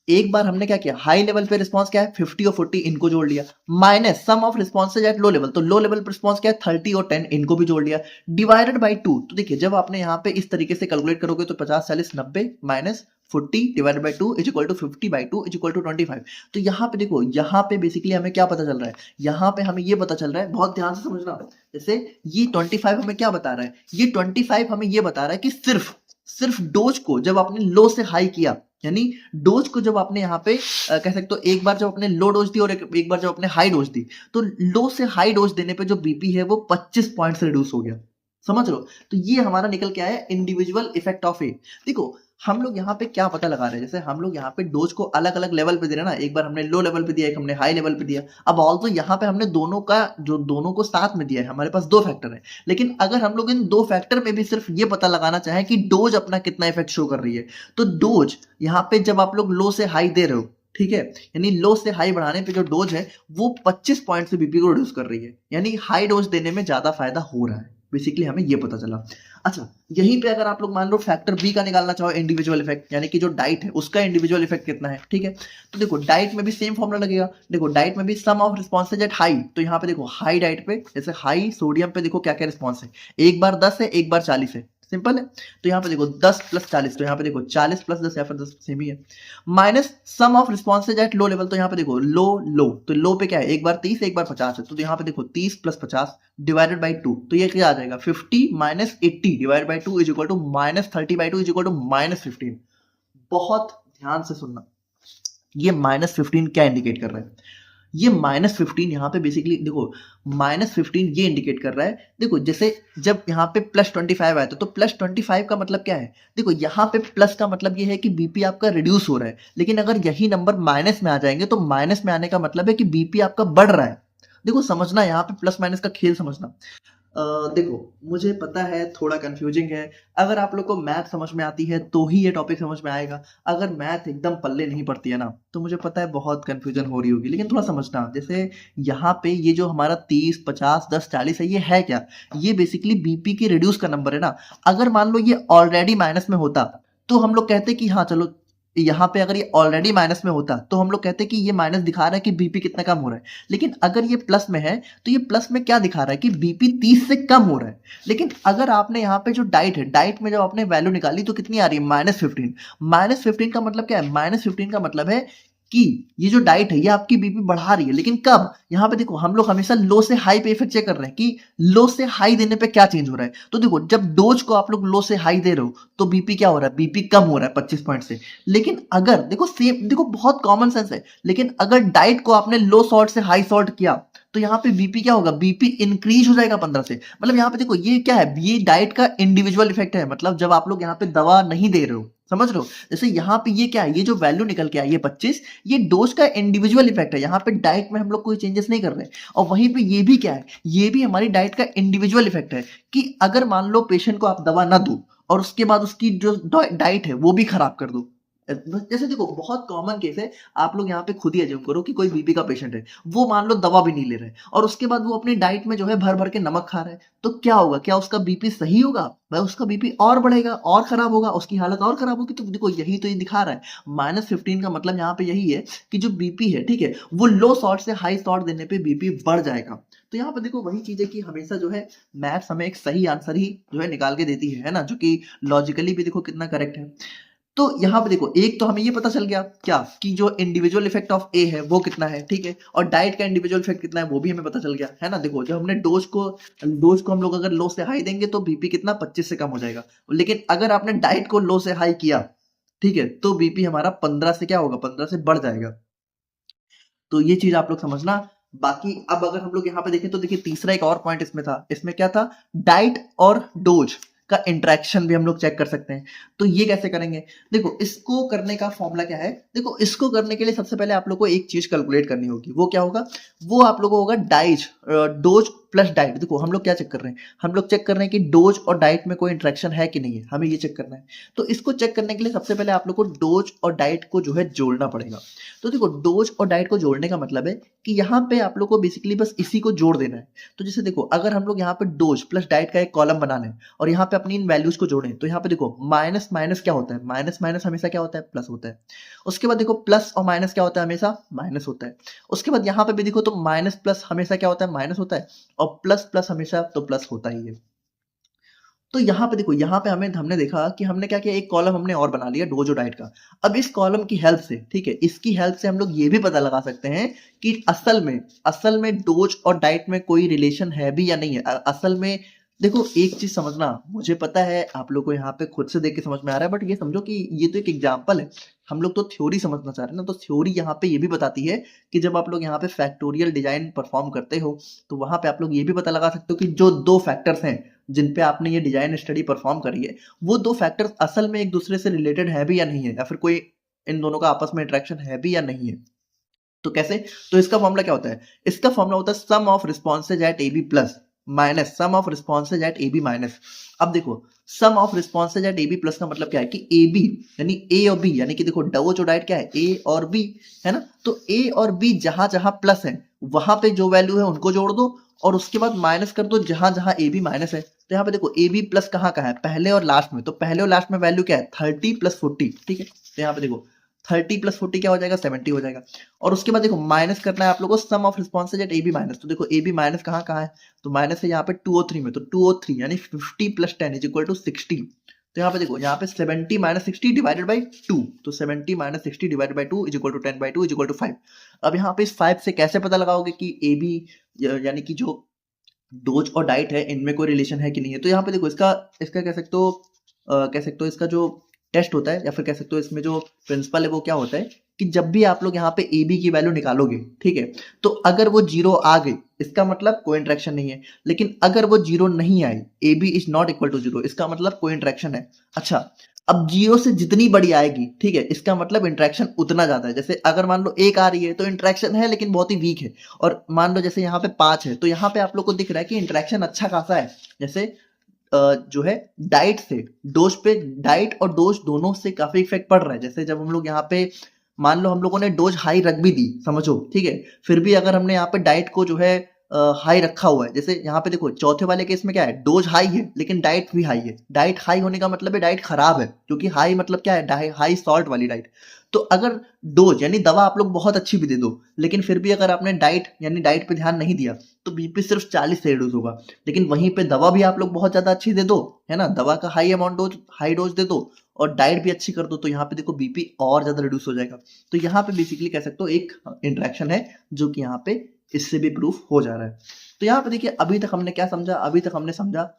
एक बार हमने क्या किया, हाई लेवल पे रिस्पांस क्या है 50 और 40 इनको जोड़ लिया, minus sum of responses at low level, तो लो लेवल पे रिस्पांस क्या है 30 और 10 इनको भी जोड़ लिया, डिवाइडेड बाई 2। तो देखिए जब आपने यहाँ पे इस तरीके से कैलकुलेट करोगे तो 50 40 90 minus 40 divided by 2 is equal to 50 by 2 is equal to 25। तो यहाँ पे देखो, यहाँ पे बेसिकली हमें क्या पता चल रहा है, यहाँ पे हमें ये पता चल रहा है, बहुत ध्यान से समझना, जैसे ये 25 हमें क्या बता रहा है, ये 25 हमें ये बता रहा है कि सिर्फ डोज को जब आपने लो से हाई किया, यानी डोज को जब आपने यहाँ पे कह सकते हो एक बार जब आपने लो डोज दी और एक बार जब आपने हाई डोज दी, तो लो से हाई डोज देने पे जो बीपी है वो 25 पॉइंट से रिड्यूस हो गया, समझ लो। तो ये हमारा निकल के आया इंडिविजुअल इफेक्ट ऑफ ए। देखो हम लोग यहाँ पे क्या पता लगा रहे हैं, जैसे हम लोग यहाँ पे डोज को अलग अलग लेवल पे दे रहे हैं ना, एक बार हमने लो लेवल पे दिया, एक हमने हाई लेवल पे दिया। अब ऑल्सो यहाँ पे हमने दोनों का जो दोनों को साथ में दिया है, हमारे पास 2 फैक्टर है, लेकिन अगर हम लोग इन 2 फैक्टर में भी सिर्फ ये पता लगाना चाहें कि डोज अपना कितना इफेक्ट शो कर रही है, तो डोज यहाँ पे जब आप लोग लो से हाई दे रहे हो, ठीक है, यानी लो से हाई बढ़ाने पे जो डोज है वो 25 पॉइंट से बीपी को रिड्यूस कर रही है, यानी हाई डोज देने में ज्यादा फायदा हो रहा है, बेसिकली हमें ये पता चला। अच्छा, यहीं पे अगर आप लोग मान लो फैक्टर बी का निकालना चाहो इंडिविजुअल इफेक्ट, यानी कि जो डाइट है उसका इंडिविजुअल इफेक्ट कितना है, ठीक है, तो देखो डाइट में भी सेम फॉर्मूला लगेगा। देखो डाइट में भी सम ऑफ रिस्पॉन्सेज एट हाई, तो यहाँ पे देखो हाई डाइट पे, जैसे हाई सोडियम पे देखो क्या क्या रिस्पॉन्स है, एक बार 10 है एक बार 40 है, सिंपल है। तो यहाँ पे देखो 10 प्लस 40, तो यहाँ पे देखो 40 प्लस 10 या फिर 10 सेम ही है, minus sum of responses at low level, तो यहाँ पे देखो लो लो, तो लो पे क्या है एक बार 30 एक बार 50 है, तो यहाँ पे देखो 30 प्लस 50 डिवाइडेड बाई 2, तो ये क्या आ जाएगा 50 minus 80 divide by 2 is equal to minus 30 by 2 is equal to minus 15। बहुत ध्यान से सुनना, ये माइनस 15 क्या इंडिकेट कर रहा है, ये माइनस 15 यहाँ पे बेसिकली देखो माइनस 15 ये इंडिकेट कर रहा है, देखो जैसे जब यहाँ पे प्लस 25 आया था, तो प्लस 25 का मतलब क्या है, देखो यहाँ पे प्लस का मतलब ये है कि बीपी आपका रिड्यूस हो रहा है, लेकिन अगर यही नंबर माइनस में आ जाएंगे तो माइनस में आने का मतलब है कि बीपी आपका बढ़ रहा है। देखो समझना, यहाँ पे प्लस माइनस का खेल समझना। देखो मुझे पता है थोड़ा कंफ्यूजिंग है, अगर आप लोग को मैथ समझ में आती है तो ही ये टॉपिक समझ में आएगा, अगर मैथ एकदम पल्ले नहीं पड़ती है ना तो मुझे पता है बहुत कंफ्यूजन हो रही होगी, लेकिन थोड़ा समझना, जैसे यहाँ पे ये जो हमारा 30 50 10 40 है, ये है क्या, ये बेसिकली बीपी के रिड्यूस का नंबर है ना। अगर मान लो ये ऑलरेडी माइनस में होता तो हम लोग कहते कि हाँ चलो, यहाँ पे अगर ये ऑलरेडी माइनस में होता तो हम लोग कहते कि ये माइनस दिखा रहा है कि बीपी कितना कम हो रहा है, लेकिन अगर ये प्लस में है तो ये प्लस में क्या दिखा रहा है कि बीपी 30 से कम हो रहा है। लेकिन अगर आपने यहाँ पे जो डाइट है, डाइट में जब आपने वैल्यू निकाली तो कितनी आ रही है -15। -15 का मतलब क्या है, -15 का मतलब है कि ये जो डाइट है ये आपकी बीपी बढ़ा रही है, लेकिन कब, यहाँ पे देखो हम लोग हमेशा लो से हाई पे इफेक्ट चेक कर रहे हैं कि लो से हाई देने पे क्या चेंज हो रहा है। तो देखो जब डोज को आप लोग लो से हाई दे रहे हो तो बीपी क्या हो रहा है, बीपी कम हो रहा है 25 पॉइंट से। लेकिन अगर देखो सेम, देखो बहुत कॉमन सेंस है, लेकिन अगर डाइट को आपने लो सॉल्ट से हाई सॉल्ट किया तो यहाँ पे बीपी क्या होगा, बीपी इंक्रीज हो जाएगा 15 से। मतलब यहाँ पे देखो ये क्या है, ये डाइट का इंडिविजुअल इफेक्ट है, मतलब जब आप लोग यहाँ पे दवा नहीं दे रहे हो, समझ लो। जैसे यहाँ पे ये क्या है, ये जो वैल्यू निकल के आई है 25, ये डोज का इंडिविजुअल इफेक्ट है, यहाँ पे डाइट में हम लोग कोई चेंजेस नहीं कर रहे। और वहीं पे ये भी क्या है, ये भी हमारी डाइट का इंडिविजुअल इफेक्ट है कि अगर मान लो पेशेंट को आप दवा ना दो और उसके बाद उसकी जो डाइट है वो भी खराब कर दो, जैसे देखो बहुत कॉमन केस है, आप लोग यहाँ पे खुद ही एज्यूम करो कि कोई बीपी का पेशेंट है, वो मान लो दवा भी नहीं ले रहे हैं और उसके बाद वो अपनी डाइट में जो है भर भर के नमक खा रहा है, तो क्या होगा, क्या उसका बीपी सही होगा? भाई उसका बीपी और बढ़ेगा और खराब होगा, उसकी हालत और खराब होगी। तो देखो यही तो ये दिखा रहा है, -15 का मतलब यहाँ पे यही है कि जो बीपी है, ठीक है, वो लो सॉल्ट से हाई सॉल्ट देने पे बीपी बढ़ जाएगा। तो यहाँ पर देखो वही चीज है कि हमेशा जो है मैथ्स हमें एक सही आंसर ही जो है निकाल के देती है ना, जो कि लॉजिकली भी देखो कितना करेक्ट है। तो यहाँ पे देखो एक तो हमें ये पता चल गया क्या कि जो इंडिविजुअल इफेक्ट ऑफ ए है वो कितना है, ठीक है, और डाइट का इंडिविजुअल इफेक्ट कितना है वो भी हमें पता चल गया है ना। देखो जब हमने डोज को हम लोग अगर लो से हाई देंगे तो बीपी कितना 25 से कम हो जाएगा, लेकिन अगर आपने डाइट को लो से हाई किया, ठीक है, तो बीपी हमारा 15 से क्या होगा, 15 से बढ़ जाएगा। तो ये चीज आप लोग समझना। बाकी अब अगर हम लोग यहाँ पे देखें तो देखिए तीसरा एक और पॉइंट इसमें था, इसमें क्या था, डाइट और डोज का इंटरेक्शन भी हम लोग चेक कर सकते हैं। तो ये कैसे करेंगे, देखो इसको करने का फॉर्मूला क्या है, देखो इसको करने के लिए सबसे पहले आप लोग को एक चीज कैलकुलेट करनी होगी, वो क्या होगा, वो आप लोगों को होगा डोज प्लस डाइट। देखो हम लोग क्या चेक कर रहे हैं, हम लोग चेक कर रहे हैं कि डोज और डाइट में कोई इंटरेक्शन है कि नहीं है, हमें ये चेक करना है। तो इसको चेक करने के लिए सबसे पहले आप लोग को डोज और डाइट को जो है जोड़ना पड़ेगा। तो देखो डोज और डाइट को जोड़ने का मतलब है कि यहाँ पे आप लोग को बेसिकली बस इसी को जोड़ देना है। तो जैसे देखो अगर हम लोग यहाँ पे डोज प्लस डाइट का एक कॉलम बना लें और यहाँ पे अपनी इन वैल्यूज को जोड़ें, तो यहाँ पे देखो माइनस माइनस क्या होता है, माइनस माइनस हमेशा क्या होता है, प्लस होता है। उसके बाद देखो प्लस और माइनस क्या होता है, हमेशा माइनस होता है। उसके बाद यहाँ पे भी देखो तो माइनस प्लस हमेशा क्या होता है, माइनस होता है, और प्लस प्लस हमेशा तो प्लस होता ही है। तो यहाँ पे देखो यहाँ पे हमने देखा कि हमने क्या किया, एक कॉलम हमने और बना लिया डोज और डाइट का। अब इस कॉलम की हेल्प से, ठीक है, इसकी हेल्प से हम लोग ये भी पता लगा सकते हैं कि असल में डोज और डाइट में कोई रिलेशन है भी या नहीं है। असल में देखो एक चीज समझना, मुझे पता है आप लोग को यहाँ पे खुद से देख के समझ में आ रहा है, बट ये समझो कि ये तो एक एग्जाम्पल है, हम लोग तो थ्योरी समझना चाह रहे हैं ना। तो थ्योरी यहाँ पे ये भी बताती है कि जब आप लोग यहाँ पे फैक्टोरियल डिजाइन परफॉर्म करते हो, तो वहां पे आप लोग ये भी पता लगा सकते हो कि जो दो फैक्टर्स हैं जिन पे आपने ये डिजाइन स्टडी परफॉर्म करी है, वो दो फैक्टर्स असल में एक दूसरे से रिलेटेड है भी या नहीं है, या फिर कोई इन दोनों का आपस में इंटरेक्शन है भी या नहीं है। तो कैसे, तो इसका फॉर्मूला क्या होता है, इसका फॉर्मूला होता है sum of responses at A B plus minus sum of responses at A B minus. अब देखो sum of responses at A B plus का मतलब क्या है कि ए बी यानी ए और बी, यानी कि देखो डबल जो डाइट क्या है, ए और बी है ना। तो ए और बी जहां जहां प्लस है वहां पे जो वैल्यू है उनको जोड़ दो और उसके बाद माइनस कर दो जहां जहां ए बी माइनस है। तो यहाँ पे देखो ए बी प्लस कहाँ का है, पहले और लास्ट में, तो पहले और लास्ट में वैल्यू क्या है, 30 प्लस 40, ठीक है। तो यहाँ पे देखो 30 प्लस 40 क्या हो जाएगा, 70 हो जाएगा। और उसके बाद देखो माइनस करना है आप लोगों को sum of responses at A B minus. तो देखो ए बी माइनस कहाँ कहाँ है, तो माइनस है यहाँ पे 2 और 3 में, तो 2 और 3 यानी 50 प्लस 10 इज इक्वल टू 60। तो यहाँ पे देखो यहाँ पे 70 माइनस 60 डिवाइडेड बाई 2, तो 70 minus 60 divided by 2 is equal to 10 by 2 is equal to 5। अब यहाँ पे इस 5 से कैसे पता लगाओगे कि ए बी यानी कि जो डोज और डाइट है इनमें कोई रिलेशन है कि नहीं है। तो यहाँ पे देखो इसका इसका कह सकते हो इसका जो टेस्ट होता है या फिर कह सकते हो इसमें जो प्रिंसिपल है वो क्या होता है कि जब भी आप लोग यहाँ पे ए बी की वैल्यू निकालोगे, ठीक है, तो अगर वो जीरो आ गई इसका मतलब कोई इंटरेक्शन नहीं है, लेकिन अगर वो जीरो नहीं आई, A B is not equal to zero, इसका मतलब कोई इंटरेक्शन है। अच्छा अब जीरो से जितनी बड़ी आएगी, ठीक है, इसका मतलब इंटरेक्शन उतना ज्यादा है। जैसे अगर मान लो एक आ रही है तो इंटरेक्शन है लेकिन बहुत ही वीक है, और मान लो जैसे यहाँ पे 5 है तो यहाँ पे आप लोग को दिख रहा है कि इंटरेक्शन अच्छा खासा है। जैसे जो है डाइट से डोज पे, डाइट और डोज दोनों से काफी इफेक्ट पड़ रहा है। जैसे जब हम लोग यहाँ पे मान लो हम लोगों ने डोज हाई रख भी दी, समझो, ठीक है, फिर भी अगर हमने यहाँ पे डाइट को जो है हाई रखा हुआ है, जैसे यहाँ पे देखो चौथे वाले केस में क्या है, डोज हाई है लेकिन डाइट भी हाई है। डाइट हाई होने का मतलब है डाइट खराब है, क्योंकि हाई मतलब क्या है, हाई सॉल्ट वाली डाइट। तो अगर डोज यानी दवा आप लोग बहुत अच्छी भी दे दो, लेकिन फिर भी अगर आपने डाइट यानी डाइट पे ध्यान नहीं दिया तो बीपी सिर्फ 40 से रिड्यूस होगा। लेकिन वहीं पे दवा भी आप लोग बहुत ज्यादा अच्छी दे दो, है ना, दवा का हाई डोज दे दो और डाइट भी अच्छी कर दो, तो यहाँ पे देखो बीपी और ज्यादा रिड्यूस हो जाएगा। तो यहाँ पे बेसिकली कह सकते हो एक इंटरेक्शन है जो कि यहाँ पे इससे भी प्रूफ हो जा रहा है। तो यहाँ पे देखिए अभी तक हमने क्या समझा, अभी तक हमने समझा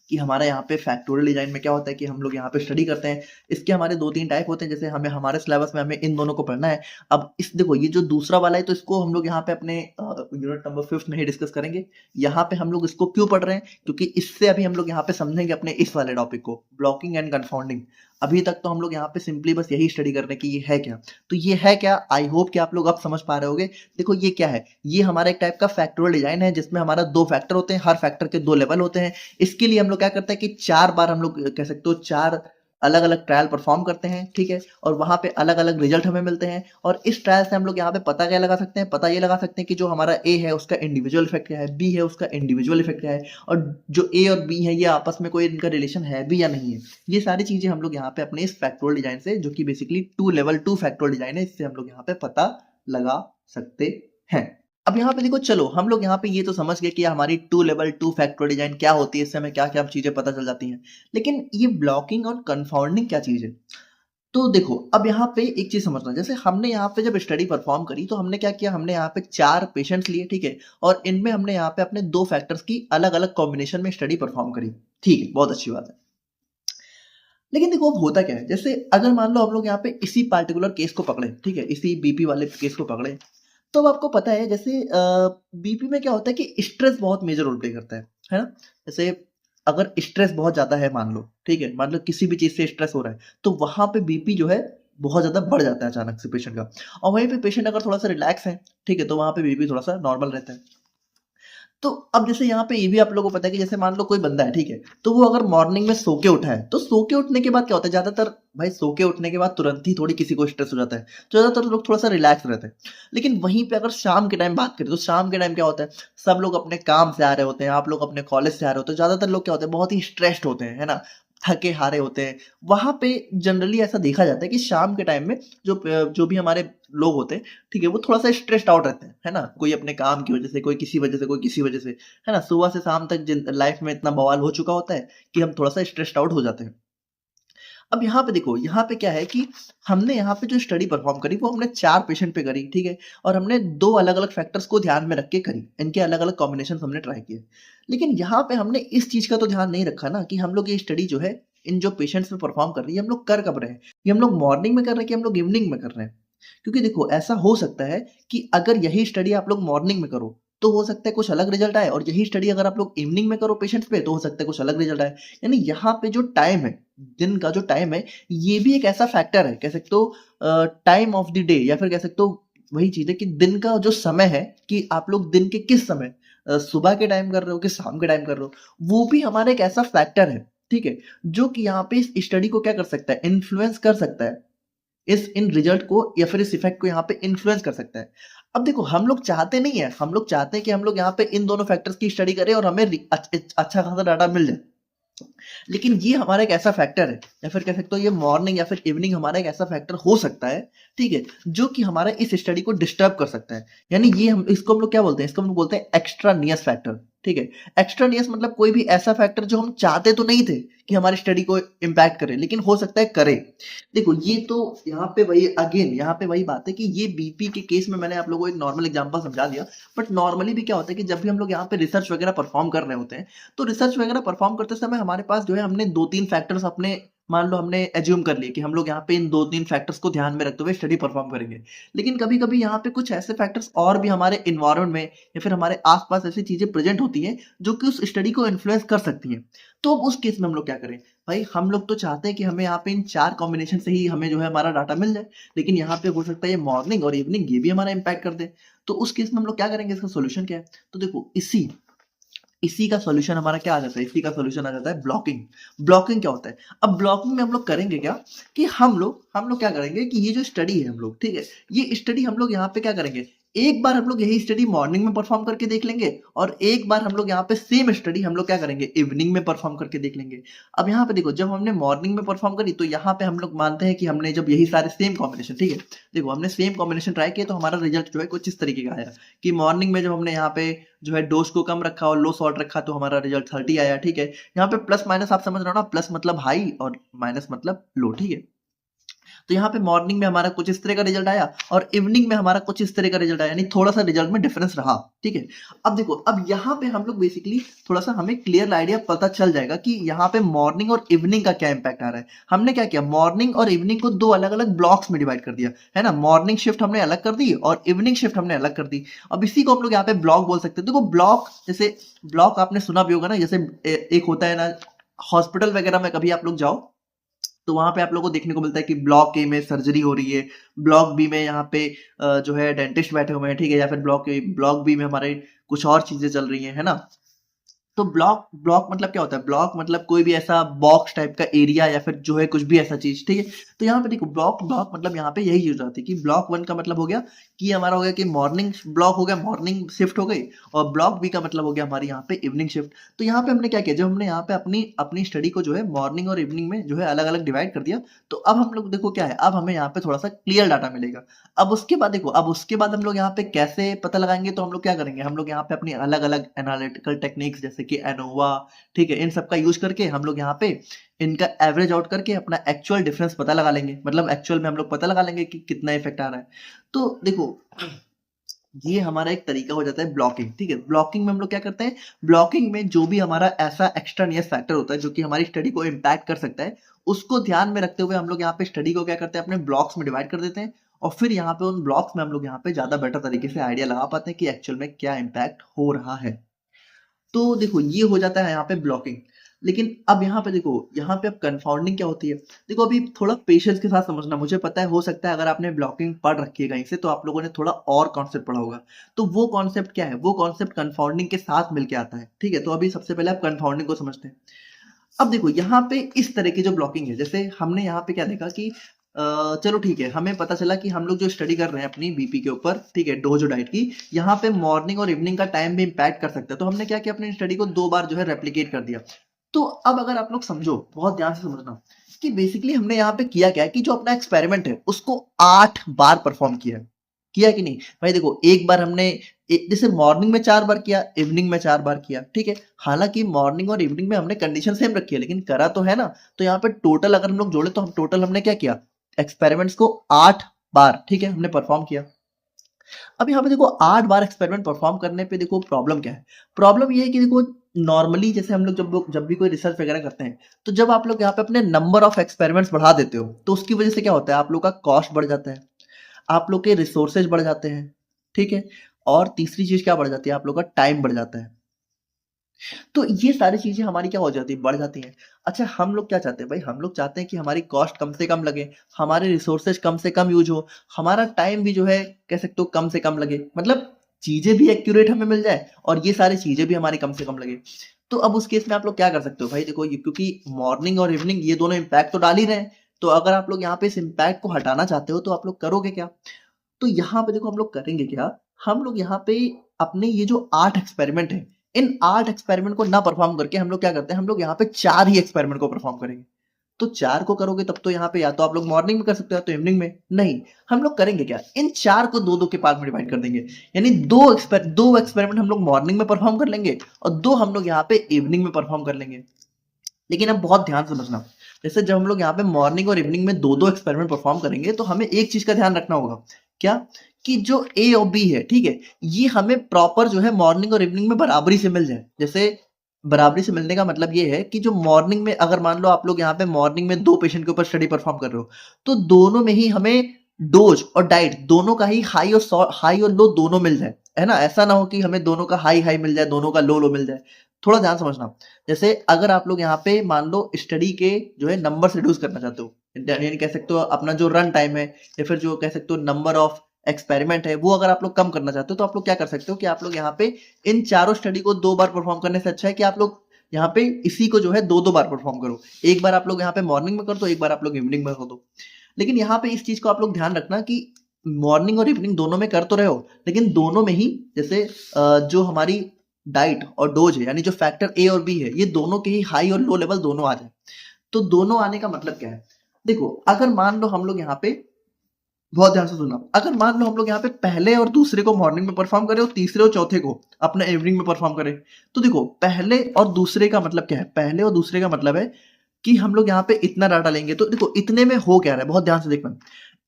कि हमारा यहाँ पे फैक्टोरियल डिजाइन में क्या होता है कि हम लोग यहाँ पे स्टडी करते हैं। इसके हमारे 2-3 टाइप होते हैं, जैसे हमें हमारे सिलेबस में हमें इन दोनों को पढ़ना है। अब इस देखो ये जो दूसरा वाला है तो इसको हम लोग यहाँ पे अपने यूनिट नंबर 5 में ही डिस्कस करेंगे। यहाँ पे हम लोग इसको क्यों पढ़ रहे हैं, क्योंकि इससे अभी हम लोग यहाँ पे समझेंगे अपने इस वाले टॉपिक को, ब्लॉकिंग एंड कन्फाउंडिंग। अभी तक तो हम लोग यहाँ पे सिंपली बस यही स्टडी कर रहे हैं कि ये है क्या। तो ये है क्या, आई होप कि आप लोग अब समझ पा रहे होगे। देखो ये क्या है, ये हमारा एक टाइप का फैक्टोरियल डिजाइन है जिसमें हमारा 2 फैक्टर होते हैं, हर फैक्टर के 2 लेवल होते हैं। इसके लिए हम लोग क्या करते हैं कि 4 बार हम लोग कह सकते हो 4 अलग अलग ट्रायल परफॉर्म करते हैं, ठीक है, और वहां पे अलग अलग रिजल्ट हमें मिलते हैं। और इस ट्रायल से हम लोग यहाँ पे पता क्या लगा सकते हैं, पता ये लगा सकते हैं कि जो हमारा ए है उसका इंडिविजुअल इफेक्ट क्या है, बी है उसका इंडिविजुअल इफेक्ट क्या है, और जो ए और बी है ये आपस में कोई इनका रिलेशन है भी या नहीं है। ये सारी चीजें हम लोग यहाँ पे अपने इस फैक्टोरियल डिजाइन से, जो कि बेसिकली 2 लेवल 2 फैक्टोरियल डिजाइन है, इससे हम लोग यहाँ पे पता लगा सकते हैं। अब यहाँ पे देखो, चलो हम लोग यहाँ पे ये तो समझ गए कि हमारी 2 लेवल 2 फैक्टोरियल डिजाइन क्या होती है, इससे हमें क्या क्या चीजें पता चल जाती हैं। लेकिन ये ब्लॉकिंग और कंफाउंडिंग क्या चीज है? तो देखो, अब यहाँ पे एक चीज समझना, जैसे हमने यहाँ पे जब स्टडी परफॉर्म करी तो हमने क्या किया, हमने यहाँ पे 4 पेशेंट्स लिए, ठीक है, और इनमें हमने यहाँ पे अपने 2 फैक्टर्स की अलग अलग कॉम्बिनेशन में स्टडी परफॉर्म करी, ठीक है, बहुत अच्छी बात है। लेकिन देखो अब होता क्या है, जैसे अगर मान लो हम लोग यहाँ पे इसी पार्टिकुलर केस को पकड़े, ठीक है, इसी बीपी वाले केस को पकड़े, तो अब आपको पता है जैसे बीपी में क्या होता है कि स्ट्रेस बहुत मेजर रोल प्ले करता है ना। जैसे अगर स्ट्रेस बहुत ज्यादा है, मान लो, ठीक है, मान लो किसी भी चीज से स्ट्रेस हो रहा है, तो वहां पे बीपी जो है बहुत ज्यादा बढ़ जाता है अचानक से पेशेंट का। और वहीं पे पेशेंट अगर थोड़ा सा रिलैक्स है, ठीक है, तो वहां पे बीपी थोड़ा सा नॉर्मल रहता है। तो अब जैसे यहाँ पे ये भी आप लोगों को पता है कि जैसे मान लो कोई बंदा है, ठीक है, तो वो अगर मॉर्निंग में सो के उठा है, तो सो के उठने के बाद क्या होता है, ज्यादातर भाई सो के उठने के बाद तुरंत ही थोड़ी किसी को स्ट्रेस हो जाता है, तो ज्यादातर लोग थोड़ा सा रिलैक्स रहते हैं। लेकिन वहीं पे अगर शाम के टाइम बात करें, तो शाम के टाइम क्या होता है, सब लोग अपने काम से आ रहे होते हैं, आप लोग अपने कॉलेज से आ रहे होते हैं, ज्यादातर लोग क्या होते हैं, बहुत ही स्ट्रेस्ड होते हैं, है ना, थके हारे होते हैं। वहां पे जनरली ऐसा देखा जाता है कि शाम के टाइम में जो भी हमारे लोग होते हैं, ठीक है, वो थोड़ा सा स्ट्रेस्ड आउट रहते हैं, है ना, कोई अपने काम की वजह से, कोई किसी वजह से, कोई किसी वजह से, है ना, सुबह से शाम तक लाइफ में इतना बवाल हो चुका होता है कि हम थोड़ा सा स्ट्रेस्ड आउट हो जाते हैं। अब यहाँ पे देखो, यहाँ पे क्या है कि हमने यहाँ पे जो स्टडी परफॉर्म करी वो हमने 4 पेशेंट पे करी, ठीक है, और हमने 2 अलग अलग फैक्टर्स को ध्यान में रख के करी, इनके अलग अलग कॉम्बिनेशन हमने ट्राई किए। लेकिन यहाँ पे हमने इस चीज का तो ध्यान नहीं रखा ना कि हम लोग ये स्टडी जो है इन जो पेशेंट्स में परफॉर्म कर रही है, हम लोग कर कब रहे हैं, ये हम लोग मॉर्निंग में कर रहे हैं कि हम लोग इवनिंग में कर रहे हैं। क्योंकि देखो ऐसा हो सकता है कि अगर यही स्टडी आप लोग मॉर्निंग में करो तो हो सकता है कुछ अलग रिजल्ट आए, और यही स्टडी अगर आप लोग इवनिंग में करो पेशेंट्स पे, तो हो सकता है कुछ अलग रिजल्ट आए। यानी यहाँ पे जो टाइम है, दिन का जो टाइम है, ये भी एक ऐसा फैक्टर है, कह सकते हो टाइम ऑफ द डे, या फिर कह सकते हो वही चीज है कि दिन का जो समय है, कि आप लोग दिन के किस समय, सुबह के टाइम कर रहे हो कि शाम के टाइम कर रहे हो, वो भी हमारा एक ऐसा फैक्टर है, ठीक है, जो कि यहाँ पे इस स्टडी को क्या कर सकता है, इन्फ्लुएंस कर सकता है, इस इन रिजल्ट को या फिर इस इफेक्ट को यहाँ पे इन्फ्लुएंस कर सकता है। अब देखो हम लोग चाहते नहीं है, हम लोग चाहते हैं कि हम लोग यहाँ पे इन दोनों फैक्टर्स की स्टडी करें और हमें अच्छा खासा डाटा मिल जाए। लेकिन ये हमारा एक ऐसा फैक्टर है, या फिर कह सकते हो ये मॉर्निंग या फिर इवनिंग हमारा एक ऐसा फैक्टर हो सकता है, ठीक है, जो कि हमारा इस स्टडी को डिस्टर्ब कर सकता है। यानी ये हम लोग क्या बोलते हैं, इसको हम लोग बोलते हैं एक्स्ट्रानियस फैक्टर, ठीक है। एक्स्ट्रानियस मतलब कोई भी ऐसा फैक्टर जो हम चाहते तो नहीं थे कि हमारी स्टडी को इम्पैक्ट करे, लेकिन हो सकता है करे। देखो ये तो यहाँ पे वही अगेन यहाँ पे वही बात है कि ये बीपी के केस में मैंने आप लोगों को एक नॉर्मल एग्जांपल समझा दिया, बट नॉर्मली भी क्या होता है कि जब भी हम लोग यहाँ पे रिसर्च वगैरह परफॉर्म कर रहे होते हैं, तो रिसर्च वगैरह परफॉर्म करते समय हमारे पास जो है हमने 2-3 फैक्टर्स अपने, मान लो हमने एज्यूम कर लिए कि हम लोग यहाँ पे इन 2-3 फैक्टर्स को ध्यान में रखते हुए स्टडी परफॉर्म करेंगे। लेकिन कभी-कभी यहाँ पे कुछ ऐसे फैक्टर्स और भी हमारे एनवायरनमेंट में या फिर हमारे आस-पास ऐसी चीजें प्रेजेंट होती हैं जो कि उस स्टडी को इन्फ्लुएंस कर सकती हैं। तो अब उस केस में हम लोग क्या करें? भाई हम लोग तो चाहते हैं कि हमें यहाँ पे इन 4 कॉम्बिनेशन से ही हमें जो है हमारा डाटा मिल जाए। लेकिन यहाँ पे हो सकता है ये मॉर्निंग और इवनिंग ये भी हमारा इम्पैक्ट कर दे। तो उस केस में हम लोग क्या करेंगे? इसका सॉल्यूशन क्या है? तो देखो इसी का सॉल्यूशन हमारा क्या आ जाता है? इसी का सॉल्यूशन आ जाता है ब्लॉकिंग। ब्लॉकिंग क्या होता है? अब ब्लॉकिंग में हम लोग करेंगे क्या कि हम लोग क्या करेंगे कि ये जो स्टडी है हम लोग, ठीक है, ये स्टडी हम लोग यहाँ पे क्या करेंगे, एक बार हम लोग यही स्टडी मॉर्निंग में परफॉर्म करके देख लेंगे, और एक बार हम लोग यहाँ पे सेम स्टडी हम लोग क्या करेंगे, इवनिंग में परफॉर्म करके देख लेंगे। अब यहाँ पे देखो, जब हमने मॉर्निंग में परफॉर्म करी तो यहाँ पे हम लोग मानते हैं कि हमने जब यही सारे सेम कॉम्बिनेशन, ठीक है, देखो हमने सेम कॉम्बिनेशन ट्राई किया तो हमारा रिजल्ट जो है कुछ इस तरीके का आया कि मॉर्निंग में जब हमने यहाँ पे जो है डोज को कम रखा और लो सॉल्ट रखा तो हमारा रिजल्ट 30 आया, ठीक है। यहाँ पे प्लस माइनस आप समझ रहे हो ना, प्लस मतलब हाई और माइनस मतलब लो, ठीक है। तो यहाँ पे मॉर्निंग में हमारा कुछ इस तरह का रिजल्ट आया और इवनिंग में हमारा कुछ इस तरह का रिजल्ट आया, यानी थोड़ा सा रिजल्ट में डिफरेंस रहा, ठीक है। अब देखो, अब यहाँ पे हम लोग बेसिकली थोड़ा सा हमें क्लियर आइडिया पता चल जाएगा कि यहाँ पे मॉर्निंग और इवनिंग का क्या इंपैक्ट आ रहा है। हमने क्या किया, मॉर्निंग और इवनिंग को 2 अलग अलग ब्लॉक्स में डिवाइड कर दिया, है ना। मॉर्निंग शिफ्ट हमने अलग कर दी और इवनिंग शिफ्ट हमने अलग कर दी। अब इसी को हम लोग यहाँ पे ब्लॉक बोल सकते हैं। देखो ब्लॉक, जैसे ब्लॉक आपने सुना भी होगा ना, जैसे एक होता है ना हॉस्पिटल वगैरह में, कभी आप लोग जाओ तो वहां पे आप लोगों को देखने को मिलता है कि ब्लॉक ए में सर्जरी हो रही है, ब्लॉक बी में यहाँ पे जो है डेंटिस्ट बैठे हुए हैं, ठीक है, या फिर ब्लॉक बी में हमारे कुछ और चीजें चल रही हैं, है ना। तो ब्लॉक ब्लॉक मतलब क्या होता है? ब्लॉक मतलब कोई भी ऐसा बॉक्स टाइप का एरिया या फिर जो है कुछ भी ऐसा चीज, ठीक है। तो यहाँ पे देखो ब्लॉक ब्लॉक मतलब यहाँ पे यही यूज होती है कि ब्लॉक वन का मतलब हो गया कि हमारा हो गया कि मॉर्निंग ब्लॉक हो गया, मॉर्निंग शिफ्ट हो गई। और ब्लॉक बी का मतलब हो गया हमारी यहाँ पे इवनिंग शिफ्ट। तो यहाँ पे हमने क्या किया, जब हमने यहाँ पे अपनी अपनी स्टडी को जो है मॉर्निंग और इवनिंग में जो है अलग अलग डिवाइड कर दिया, तो अब हम लोग देखो क्या है, अब हमें यहाँ पे थोड़ा सा क्लियर डाटा मिलेगा। अब उसके बाद देखो, अब उसके बाद हम लोग यहाँ पे कैसे पता लगाएंगे, तो हम लोग क्या करेंगे, हम लोग यहाँ पे अपनी अलग अलग एनालिटिकल टेक्निक्स जैसे कि एनोवा, ठीक है, इन सब का यूज करके हम लोग यहाँ पे इनका एवरेज आउट करके अपना एक्चुअल डिफरेंस पता लगा लेंगे। मतलब एक्चुअल में हम लोग पता लगा लेंगे कि कितना इफेक्ट आ रहा है। तो देखो ये हमारा एक तरीका हो जाता है ब्लॉकिंग, ठीक है। ब्लॉकिंग में हम लोग क्या करते हैं, ब्लॉकिंग में जो भी हमारा ऐसा एक्सट्रानियस फैक्टर होता है जो कि हमारी स्टडी को इम्पैक्ट कर सकता है, उसको ध्यान में रखते हुए हम लोग यहाँ पे स्टडी को क्या करते हैं, अपने ब्लॉक्स में डिवाइड कर देते हैं। और फिर यहाँ पे उन ब्लॉक्स में हम लोग यहाँ पे ज्यादा बेटर तरीके से आइडिया लगा पाते हैं कि एक्चुअल में क्या इम्पैक्ट हो रहा है। तो देखो ये हो जाता है यहाँ पे ब्लॉकिंग। लेकिन अब यहाँ पे देखो, यहाँ पे अब कंफाउंडिंग क्या होती है। देखो अभी थोड़ा पेशेंस के साथ समझना, मुझे पता है हो सकता है अगर आपने ब्लॉकिंग पढ़ रखी है कहीं से तो आप लोगों ने थोड़ा और कॉन्सेप्ट पढ़ा होगा। तो वो कॉन्सेप्ट क्या है, वो कॉन्सेप्ट कंफाउंडिंग के साथ मिलके आता है, ठीक है। तो अभी सबसे पहले आप कंफाउंडिंग को समझते हैं। अब देखो यहाँ पे इस तरह की जो ब्लॉकिंग है, जैसे हमने यहाँ पे क्या देखा कि चलो ठीक है, हमें पता चला कि हम लोग जो स्टडी कर रहे हैं अपनी बीपी के ऊपर, ठीक है, डोज और डाइट की, यहाँ पे मॉर्निंग और इवनिंग का टाइम भी इम्पैक्ट कर सकता है। तो हमने क्या किया, अपनी स्टडी को 2 बार जो है रेप्लिकेट कर दिया। तो अब अगर आप लोग समझो, बहुत ध्यान से समझना कि बेसिकली हमने यहाँ पे किया क्या है कि जो अपना एक्सपेरिमेंट है उसको 8 बार परफॉर्म किया है। किया कि नहीं भाई? देखो एक बार हमने जैसे मॉर्निंग में 4 बार किया, इवनिंग में 4 बार किया, ठीक है। हालांकि मॉर्निंग और इवनिंग में हमने कंडीशन सेम रखी है लेकिन करा तो है ना। तो यहाँ पे टोटल अगर हम लोग जोड़े तो हम टोटल हमने क्या किया, एक्सपेरिमेंट्स को 8 बार, ठीक है, हमने परफॉर्म किया। अब यहाँ पे देखो 8 बार एक्सपेरिमेंट परफॉर्म करने पे देखो प्रॉब्लम क्या है। प्रॉब्लम ये है कि देखो नॉर्मली जैसे हम लोग जब भी कोई रिसर्च वगैरह करते हैं, तो जब आप लोग यहाँ पे अपने नंबर ऑफ एक्सपेरिमेंट्स बढ़ा देते हो तो उसकी वजह से क्या होता है, आप लोग का कॉस्ट बढ़ जाता है, आप लोग के रिसोर्सेज बढ़ जाते हैं, ठीक है। और तीसरी चीज क्या बढ़ जाती है, आप लोग का टाइम बढ़ जाता है। तो ये सारी चीजें हमारी क्या हो जाती है, बढ़ जाती हैं। अच्छा हम लोग क्या चाहते हैं भाई, हम लोग चाहते हैं कि हमारी कॉस्ट कम से कम लगे, हमारे रिसोर्सेज कम से कम यूज हो, हमारा टाइम भी जो है कह सकते हो कम से कम लगे, मतलब चीजें भी एक्यूरेट हमें मिल जाए और ये सारी चीजें भी हमारी कम से कम लगे। तो अब उस केस में आप लोग क्या कर सकते हो भाई, देखो ये क्योंकि मॉर्निंग और इवनिंग ये दोनों इम्पैक्ट तो डाल ही रहे हैं, तो अगर आप लोग यहाँ पे इस इम्पैक्ट को हटाना चाहते हो तो आप लोग करोगे क्या। तो यहाँ पे देखो हम लोग करेंगे क्या, हम लोग यहाँ पे अपने ये जो 8 एक्सपेरिमेंट है, इन 8 एक्सपेरिमेंट को ना परफॉर्म करके हम लोग क्या करते हैं, हम लोग यहाँ पे 4 ही एक्सपेरिमेंट को परफॉर्म करेंगे। तो 4 को करोगे तब तो यहाँ पे या तो आप लोग मॉर्निंग में कर सकते हो या तो इवनिंग में। नहीं, हम लोग करेंगे क्या, इन 4 को 2-2 के पार्ट में डिवाइड कर देंगे। यानी दो एक्सपेरिमेंट हम लोग मॉर्निंग में परफॉर्म कर लेंगे और 2 हम लोग यहाँ पे इवनिंग में परफॉर्म कर लेंगे। लेकिन अब बहुत ध्यान से समझना, जैसे जब हम लोग यहाँ पे मॉर्निंग और इवनिंग में 2-2 एक्सपेरिमेंट परफॉर्म करेंगे तो हमें एक चीज का ध्यान रखना होगा, क्या, कि जो ए और बी है, ठीक है, ये हमें प्रॉपर जो है मॉर्निंग और इवनिंग में बराबरी से मिल जाए। जैसे बराबरी से मिलने का मतलब ये है कि जो मॉर्निंग में अगर मान लो आप लोग यहाँ पे मॉर्निंग में 2 पेशेंट के ऊपर स्टडी परफॉर्म कर रहे हो, तो दोनों में ही हमें डोज और डाइट दोनों का ही हाई और लो दोनों मिल जाए, है ना। ऐसा ना हो कि हमें दोनों का हाई हाई मिल जाए, दोनों का लो लो मिल जाए। थोड़ा ध्यान समझना, जैसे अगर आप लोग यहाँ पे मान लो स्टडी के जो है नंबर रिड्यूस करना चाहते हो, यानी कह सकते हो अपना जो रन टाइम है या फिर जो कह सकते हो नंबर ऑफ एक्सपेरिमेंट है वो अगर आप लोग कम करना चाहते हो, तो आप लोग क्या कर सकते हो कि आप लोग यहाँ पे इन चारों स्टडी को 2 बार परफॉर्म करने से अच्छा है कि आप लोग यहाँ पे इसी को जो है 2-2 बार परफॉर्म करो। एक बार आप लोग यहाँ पे मॉर्निंग में कर दो, एक बार आप लोग इवनिंग में कर दो। लेकिन यहाँ पे इस चीज को आप लोग ध्यान रखना कि मॉर्निंग और इवनिंग दोनों में कर तो रहे हो, लेकिन दोनों में ही जैसे जो हमारी डाइट और डोज है, यानी जो फैक्टर ए और बी है, ये दोनों के ही हाई और लो लेवल दोनों आ जाए। तो दोनों आने का मतलब क्या है, देखो अगर मान लो हम लोग यहाँ पे, बहुत ध्यान से सुनना, अगर मान लो हम लोग यहाँ पे पहले और दूसरे को मॉर्निंग में परफॉर्म करें और तीसरे और चौथे को अपने इवनिंग में परफॉर्म करें, तो देखो पहले और दूसरे का मतलब क्या है, पहले और दूसरे का मतलब है कि हम लोग यहाँ पे इतना डाटा लेंगे। तो देखो इतने में हो क्या रहा है, बहुत ध्यान से देखना।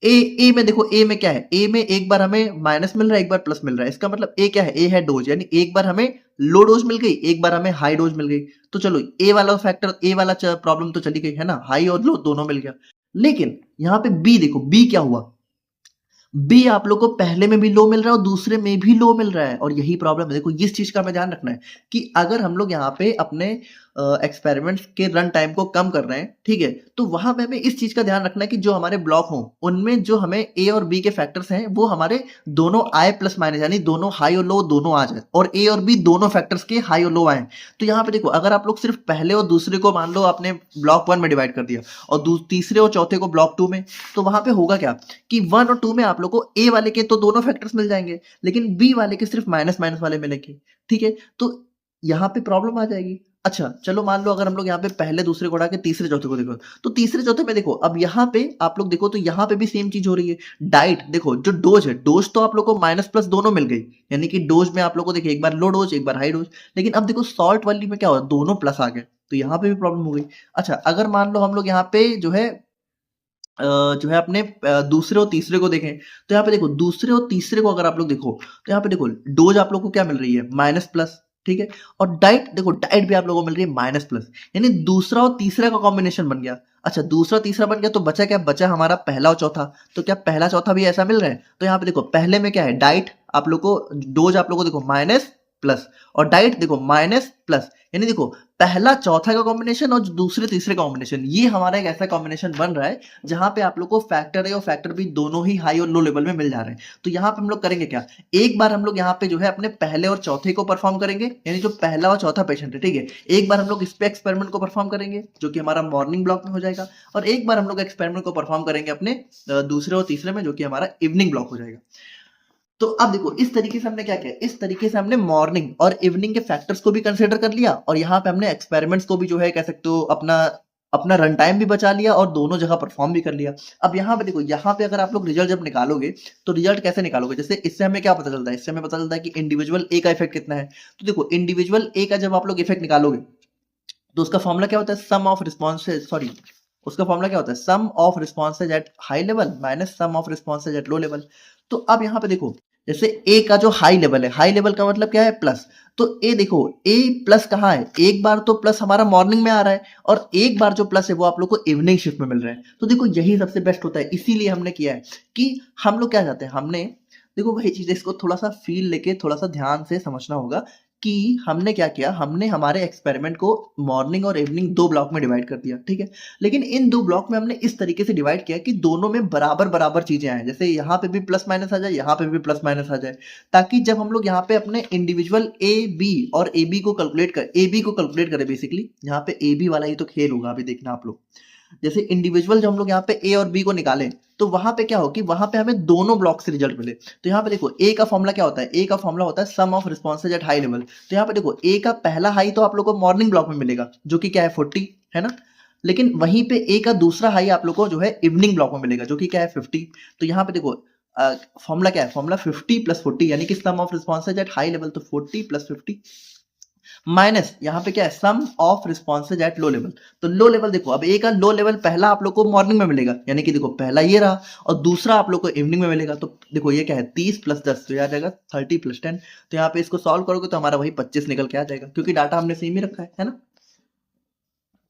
ए में देखो, ए में क्या है, ए में एक बार हमें माइनस मिल रहा है, एक बार प्लस मिल रहा है। इसका मतलब ए क्या है, ए है डोज, यानी एक बार हमें लो डोज मिल गई, एक बार हमें हाई डोज मिल गई। तो चलो ए वाला फैक्टर, ए वाला प्रॉब्लम तो चली गई, है ना, हाई और लो दोनों मिल गया। लेकिन यहाँ पे बी देखो, बी क्या हुआ, बी आप लोग को पहले में भी लो मिल रहा है और दूसरे में भी लो मिल रहा है, और यही प्रॉब्लम है। देखो इस चीज का हमें ध्यान रखना है कि अगर हम लोग यहाँ पे अपने एक्सपेरिमेंट्स के रन टाइम को कम कर रहे हैं, ठीक है, तो वहां पे हमें इस चीज का ध्यान रखना है कि जो हमारे ब्लॉक हो उनमें जो हमें ए और बी के फैक्टर्स हैं वो हमारे दोनों आए प्लस माइनस, यानी दोनों हाई और लो दोनों आ जाए, और ए और बी दोनों फैक्टर्स के हाई और लो आए। तो यहाँ पे देखो अगर आप लोग सिर्फ पहले और दूसरे को मान लो आपने ब्लॉक 1 में डिवाइड कर दिया और तीसरे और चौथे को ब्लॉक 2 में, तो वहां पे होगा क्या कि 1 और 2 में आप लोग को ए वाले के तो दोनों फैक्टर्स मिल जाएंगे, लेकिन बी वाले के सिर्फ माइनस माइनस वाले मिलेंगे, ठीक है। तो यहाँ पे प्रॉब्लम आ जाएगी। अच्छा चलो मान लो अगर हम लोग यहाँ पे पहले दूसरे को उड़ा के तीसरे चौथे को देखो, तो तीसरे चौथे में देखो अब यहाँ पे आप लोग देखो तो यहाँ पे भी सेम चीज हो रही है। डाइट देखो जो डोज है, डोज तो आप लोग को माइनस प्लस दोनों मिल गई, यानी कि डोज में आप लोग को देखिए एक बार लो डोज एक बार हाई डोज, लेकिन अब देखो सॉल्ट वाली में क्या हो दोनों प्लस आ गए, तो यहाँ पे भी प्रॉब्लम हो गई। अच्छा अगर मान लो हम लोग यहाँ पे जो है अपने दूसरे और तीसरे को देखें, तो यहाँ पे देखो दूसरे और तीसरे को अगर आप लोग देखो तो यहाँ पे देखो डोज आप लोग को क्या मिल रही है माइनस प्लस, ठीक है, और डाइट देखो डाइट भी आप लोगों को मिल रही है माइनस प्लस, यानी दूसरा और तीसरा का कॉम्बिनेशन बन गया। अच्छा दूसरा तीसरा बन गया तो बचा क्या, बचा हमारा पहला और चौथा, तो क्या पहला चौथा भी ऐसा मिल रहा है? तो यहाँ पे देखो पहले में क्या है डाइट आप लोग को, डोज आप लोग को देखो माइनस प्लस, और डाइट देखो माइनस प्लस, यानी देखो पहला चौथा का कॉम्बिनेशन और दूसरे तीसरे का कॉम्बिनेशन, ये हमारा एक ऐसा कॉम्बिनेशन बन रहा है जहां पे आप लोग को फैक्टर ए और फैक्टर बी दोनों ही हाई और लो लेवल में मिल जा रहे हैं। तो यहाँ पे हम लोग करेंगे क्या, एक बार हम लोग यहाँ पे जो है अपने पहले और चौथे को परफॉर्म करेंगे, यानी जो पहला और चौथा पेशेंट है, ठीक है, एक बार हम लोग इस पे एक्सपेरिमेंट को परफॉर्म करेंगे जो कि हमारा मॉर्निंग ब्लॉक में हो जाएगा, और एक बार हम लोग एक्सपेरिमेंट को परफॉर्म करेंगे अपने दूसरे और तीसरे में जो कि हमारा इवनिंग ब्लॉक हो जाएगा। तो अब देखो इस तरीके से हमने क्या किया, इस तरीके से हमने मॉर्निंग और इवनिंग के फैक्टर्स को भी कंसीडर कर लिया, और यहाँ पे हमने एक्सपेरिमेंट्स को भी जो है कह सकते हो अपना अपना रन टाइम भी बचा लिया और दोनों जगह परफॉर्म भी कर लिया। अब यहाँ पे देखो यहाँ पे अगर आप लोग रिजल्ट जब निकालोगे तो रिजल्ट कैसे निकालोगे, जैसे इससे हमें क्या पता चलता है, इससे हमें पता चलता है कि इंडिविजुअल ए का इफेक्ट कितना है। तो देखो इंडिविजुअल ए का जब आप लोग इफेक्ट निकालोगे तो उसका फॉर्मूला क्या होता है, सम ऑफ रिस्पॉन्सेज, सॉरी उसका फॉर्मूला क्या होता है, sum of responses at high level minus sum of responses at low level. तो अब यहाँ पे देखो जैसे ए का जो हाई लेवल है, हाई लेवल का मतलब क्या है प्लस, तो ए देखो ए प्लस कहाँ है, एक बार तो प्लस हमारा मॉर्निंग में आ रहा है और एक बार जो प्लस है वो आप लोग को इवनिंग शिफ्ट में मिल रहा है। तो देखो यही सबसे बेस्ट होता है, इसीलिए हमने किया है कि हम लोग क्या चाहते हैं, हमने देखो वही चीज, इसको थोड़ा सा फील लेके थोड़ा सा ध्यान से समझना होगा कि हमने क्या किया, हमने हमारे एक्सपेरिमेंट को मॉर्निंग और इवनिंग दो ब्लॉक में डिवाइड कर दिया, ठीक है, लेकिन इन दो ब्लॉक में हमने इस तरीके से डिवाइड किया कि दोनों में बराबर बराबर चीजें आए, जैसे यहाँ पे भी प्लस माइनस आ जाए यहाँ पे भी प्लस माइनस आ जाए, ताकि जब हम लोग यहाँ पे अपने इंडिविजुअल ए बी और ए बी को कैलकुलेट करें, बेसिकली यहाँ पे ए बी वाला ही तो खेल होगा, अभी देखना आप लोग, जैसे इंडिविजुअल जब हम लोग यहाँ पे ए और बी को निकालें तो वहां पे क्या हो कि वहां पे हमें दोनों ब्लॉक से रिजल्ट मिले। तो यहाँ पे देखो ए का फॉर्मूला क्या होता है, ए का फॉर्मूला होता है sum of responses at high level. तो यहाँ पे देखो ए का पहला हाई तो आप लोग को मॉर्निंग ब्लॉक में मिलेगा जो कि क्या है 40, है ना, लेकिन वहीं पे ए का दूसरा हाई आप लोग को जो है इवनिंग ब्लॉक में मिलेगा जो कि क्या है 50। तो यहाँ पे देखो फॉर्मूला क्या है, फॉर्मूला 50 प्लस 40 यानी कि sum of responses at high level, तो 40 प्लस 50 माइनस यहाँ पे क्या है sum of responses at low level. तो लो लेवल देखो अब ए का लो लेवल पहला आप लोग को मॉर्निंग में मिलेगा, यानी कि देखो पहला ये रहा और दूसरा आप लोग को इवनिंग में मिलेगा। तो देखो ये क्या है 30 प्लस 10 तो ये आ जाएगा 30 प्लस 10। तो यहाँ पे इसको सॉल्व करोगे तो हमारा वही 25 निकल के आ जाएगा, क्योंकि डाटा हमने सेम ही रखा है ना।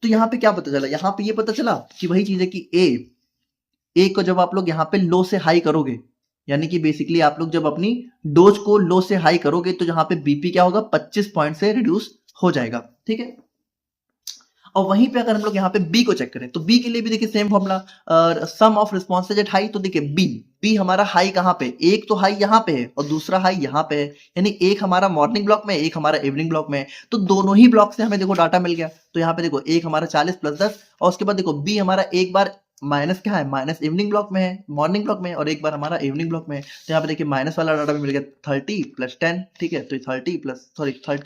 तो यहाँ पे क्या पता चला, यहाँ पे ये पता चला कि वही चीज है कि ए को जब आप लोग यहाँ पे लो से हाई करोगे, यानी कि बेसिकली आप लोग जब अपनी डोज को लो से हाई करोगे तो यहाँ पे बीपी क्या होगा 25 पॉइंट से रिड्यूस हो जाएगा, ठीक है। और वहीं पे अगर हम लोग यहाँ पे बी को चेक करें तो बी के लिए भी देखिए same formula some of responses at high. तो देखिए बी हमारा हाई कहाँ पे, एक तो हाई यहाँ पे है और दूसरा हाई यहाँ पे है, यानी एक हमारा मॉर्निंग ब्लॉक में एक हमारा इवनिंग ब्लॉक में है। तो दोनों ही ब्लॉक से हमें देखो डाटा मिल गया। तो यहाँ पे देखो एक हमारा 40 प्लस 10 और उसके बाद देखो बी हमारा एक बार माइनस क्या है, माइनस इवनिंग ब्लॉक में है, मॉर्निंग ब्लॉक में, और एक बार हमारा इवनिंग ब्लॉक में है। तो यहाँ पे देखिए माइनस वाला डाटा भी मिल गया 30 प्लस 10, ठीक है। तो 30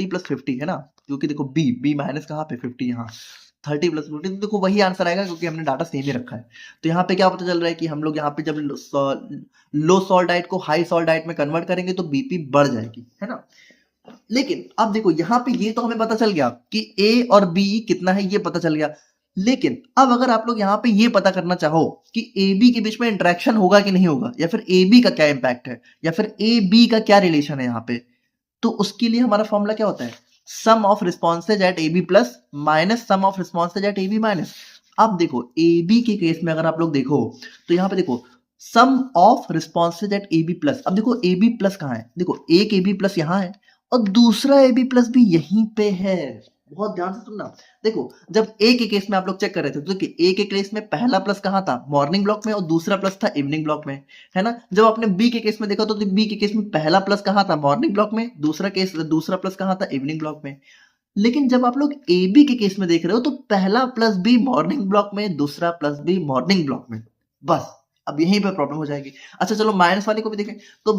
प्लस 50 है ना, क्योंकि देखो बी माइनस कहाँ पे 50 यहाँ 30 प्लस 50, तो देखो वही आंसर आएगा क्योंकि हमने डाटा सेम ही रखा है। तो यहाँ पे क्या पता चल रहा है कि हम लोग यहाँ पे जब लो सॉल्ट डाइट को हाई सॉल्ट डाइट में कन्वर्ट करेंगे तो बीपी बढ़ जाएगी, है ना। लेकिन अब देखो यहाँ पे ये तो हमें पता चल गया कि ए और बी कितना है, ये पता चल गया। लेकिन अब अगर आप लोग यहाँ पे ये पता करना चाहो कि ए बी के बीच में इंटरेक्शन होगा कि नहीं होगा, या फिर ए बी का क्या इंपैक्ट है, या फिर ए बी का क्या रिलेशन है यहाँ पे, तो उसके लिए हमारा फॉर्मूला क्या होता है, sum of responses at A B plus minus sum of responses at A B minus. अब देखो ए बी के केस में अगर आप लोग देखो तो यहाँ पे देखो sum of responses at A B plus. अब देखो ए बी प्लस कहाँ है, देखो एक ए बी प्लस यहाँ है और दूसरा ए बी प्लस भी यहीं पे है। बहुत ध्यान से सुनना। देखो जब ए के केस में आप लोग चेक कर रहे थे तो देखिए ए के केस में पहला प्लस कहाँ था, मॉर्निंग ब्लॉक में, और दूसरा प्लस था इवनिंग ब्लॉक में, है ना। जब आपने बी के केस में देखा तो बी के केस में पहला प्लस कहाँ था, मॉर्निंग ब्लॉक में, दूसरा प्लस कहाँ था, इवनिंग ब्लॉक में। लेकिन जब आप लोग ए बी के केस में देख रहे हो तो पहला प्लस भी मॉर्निंग ब्लॉक में, दूसरा प्लस भी मॉर्निंग ब्लॉक में। बस अब यहीं पर प्रॉब्लम हो जाएगी। अच्छा चलो माइनस वाले को भी देखें तो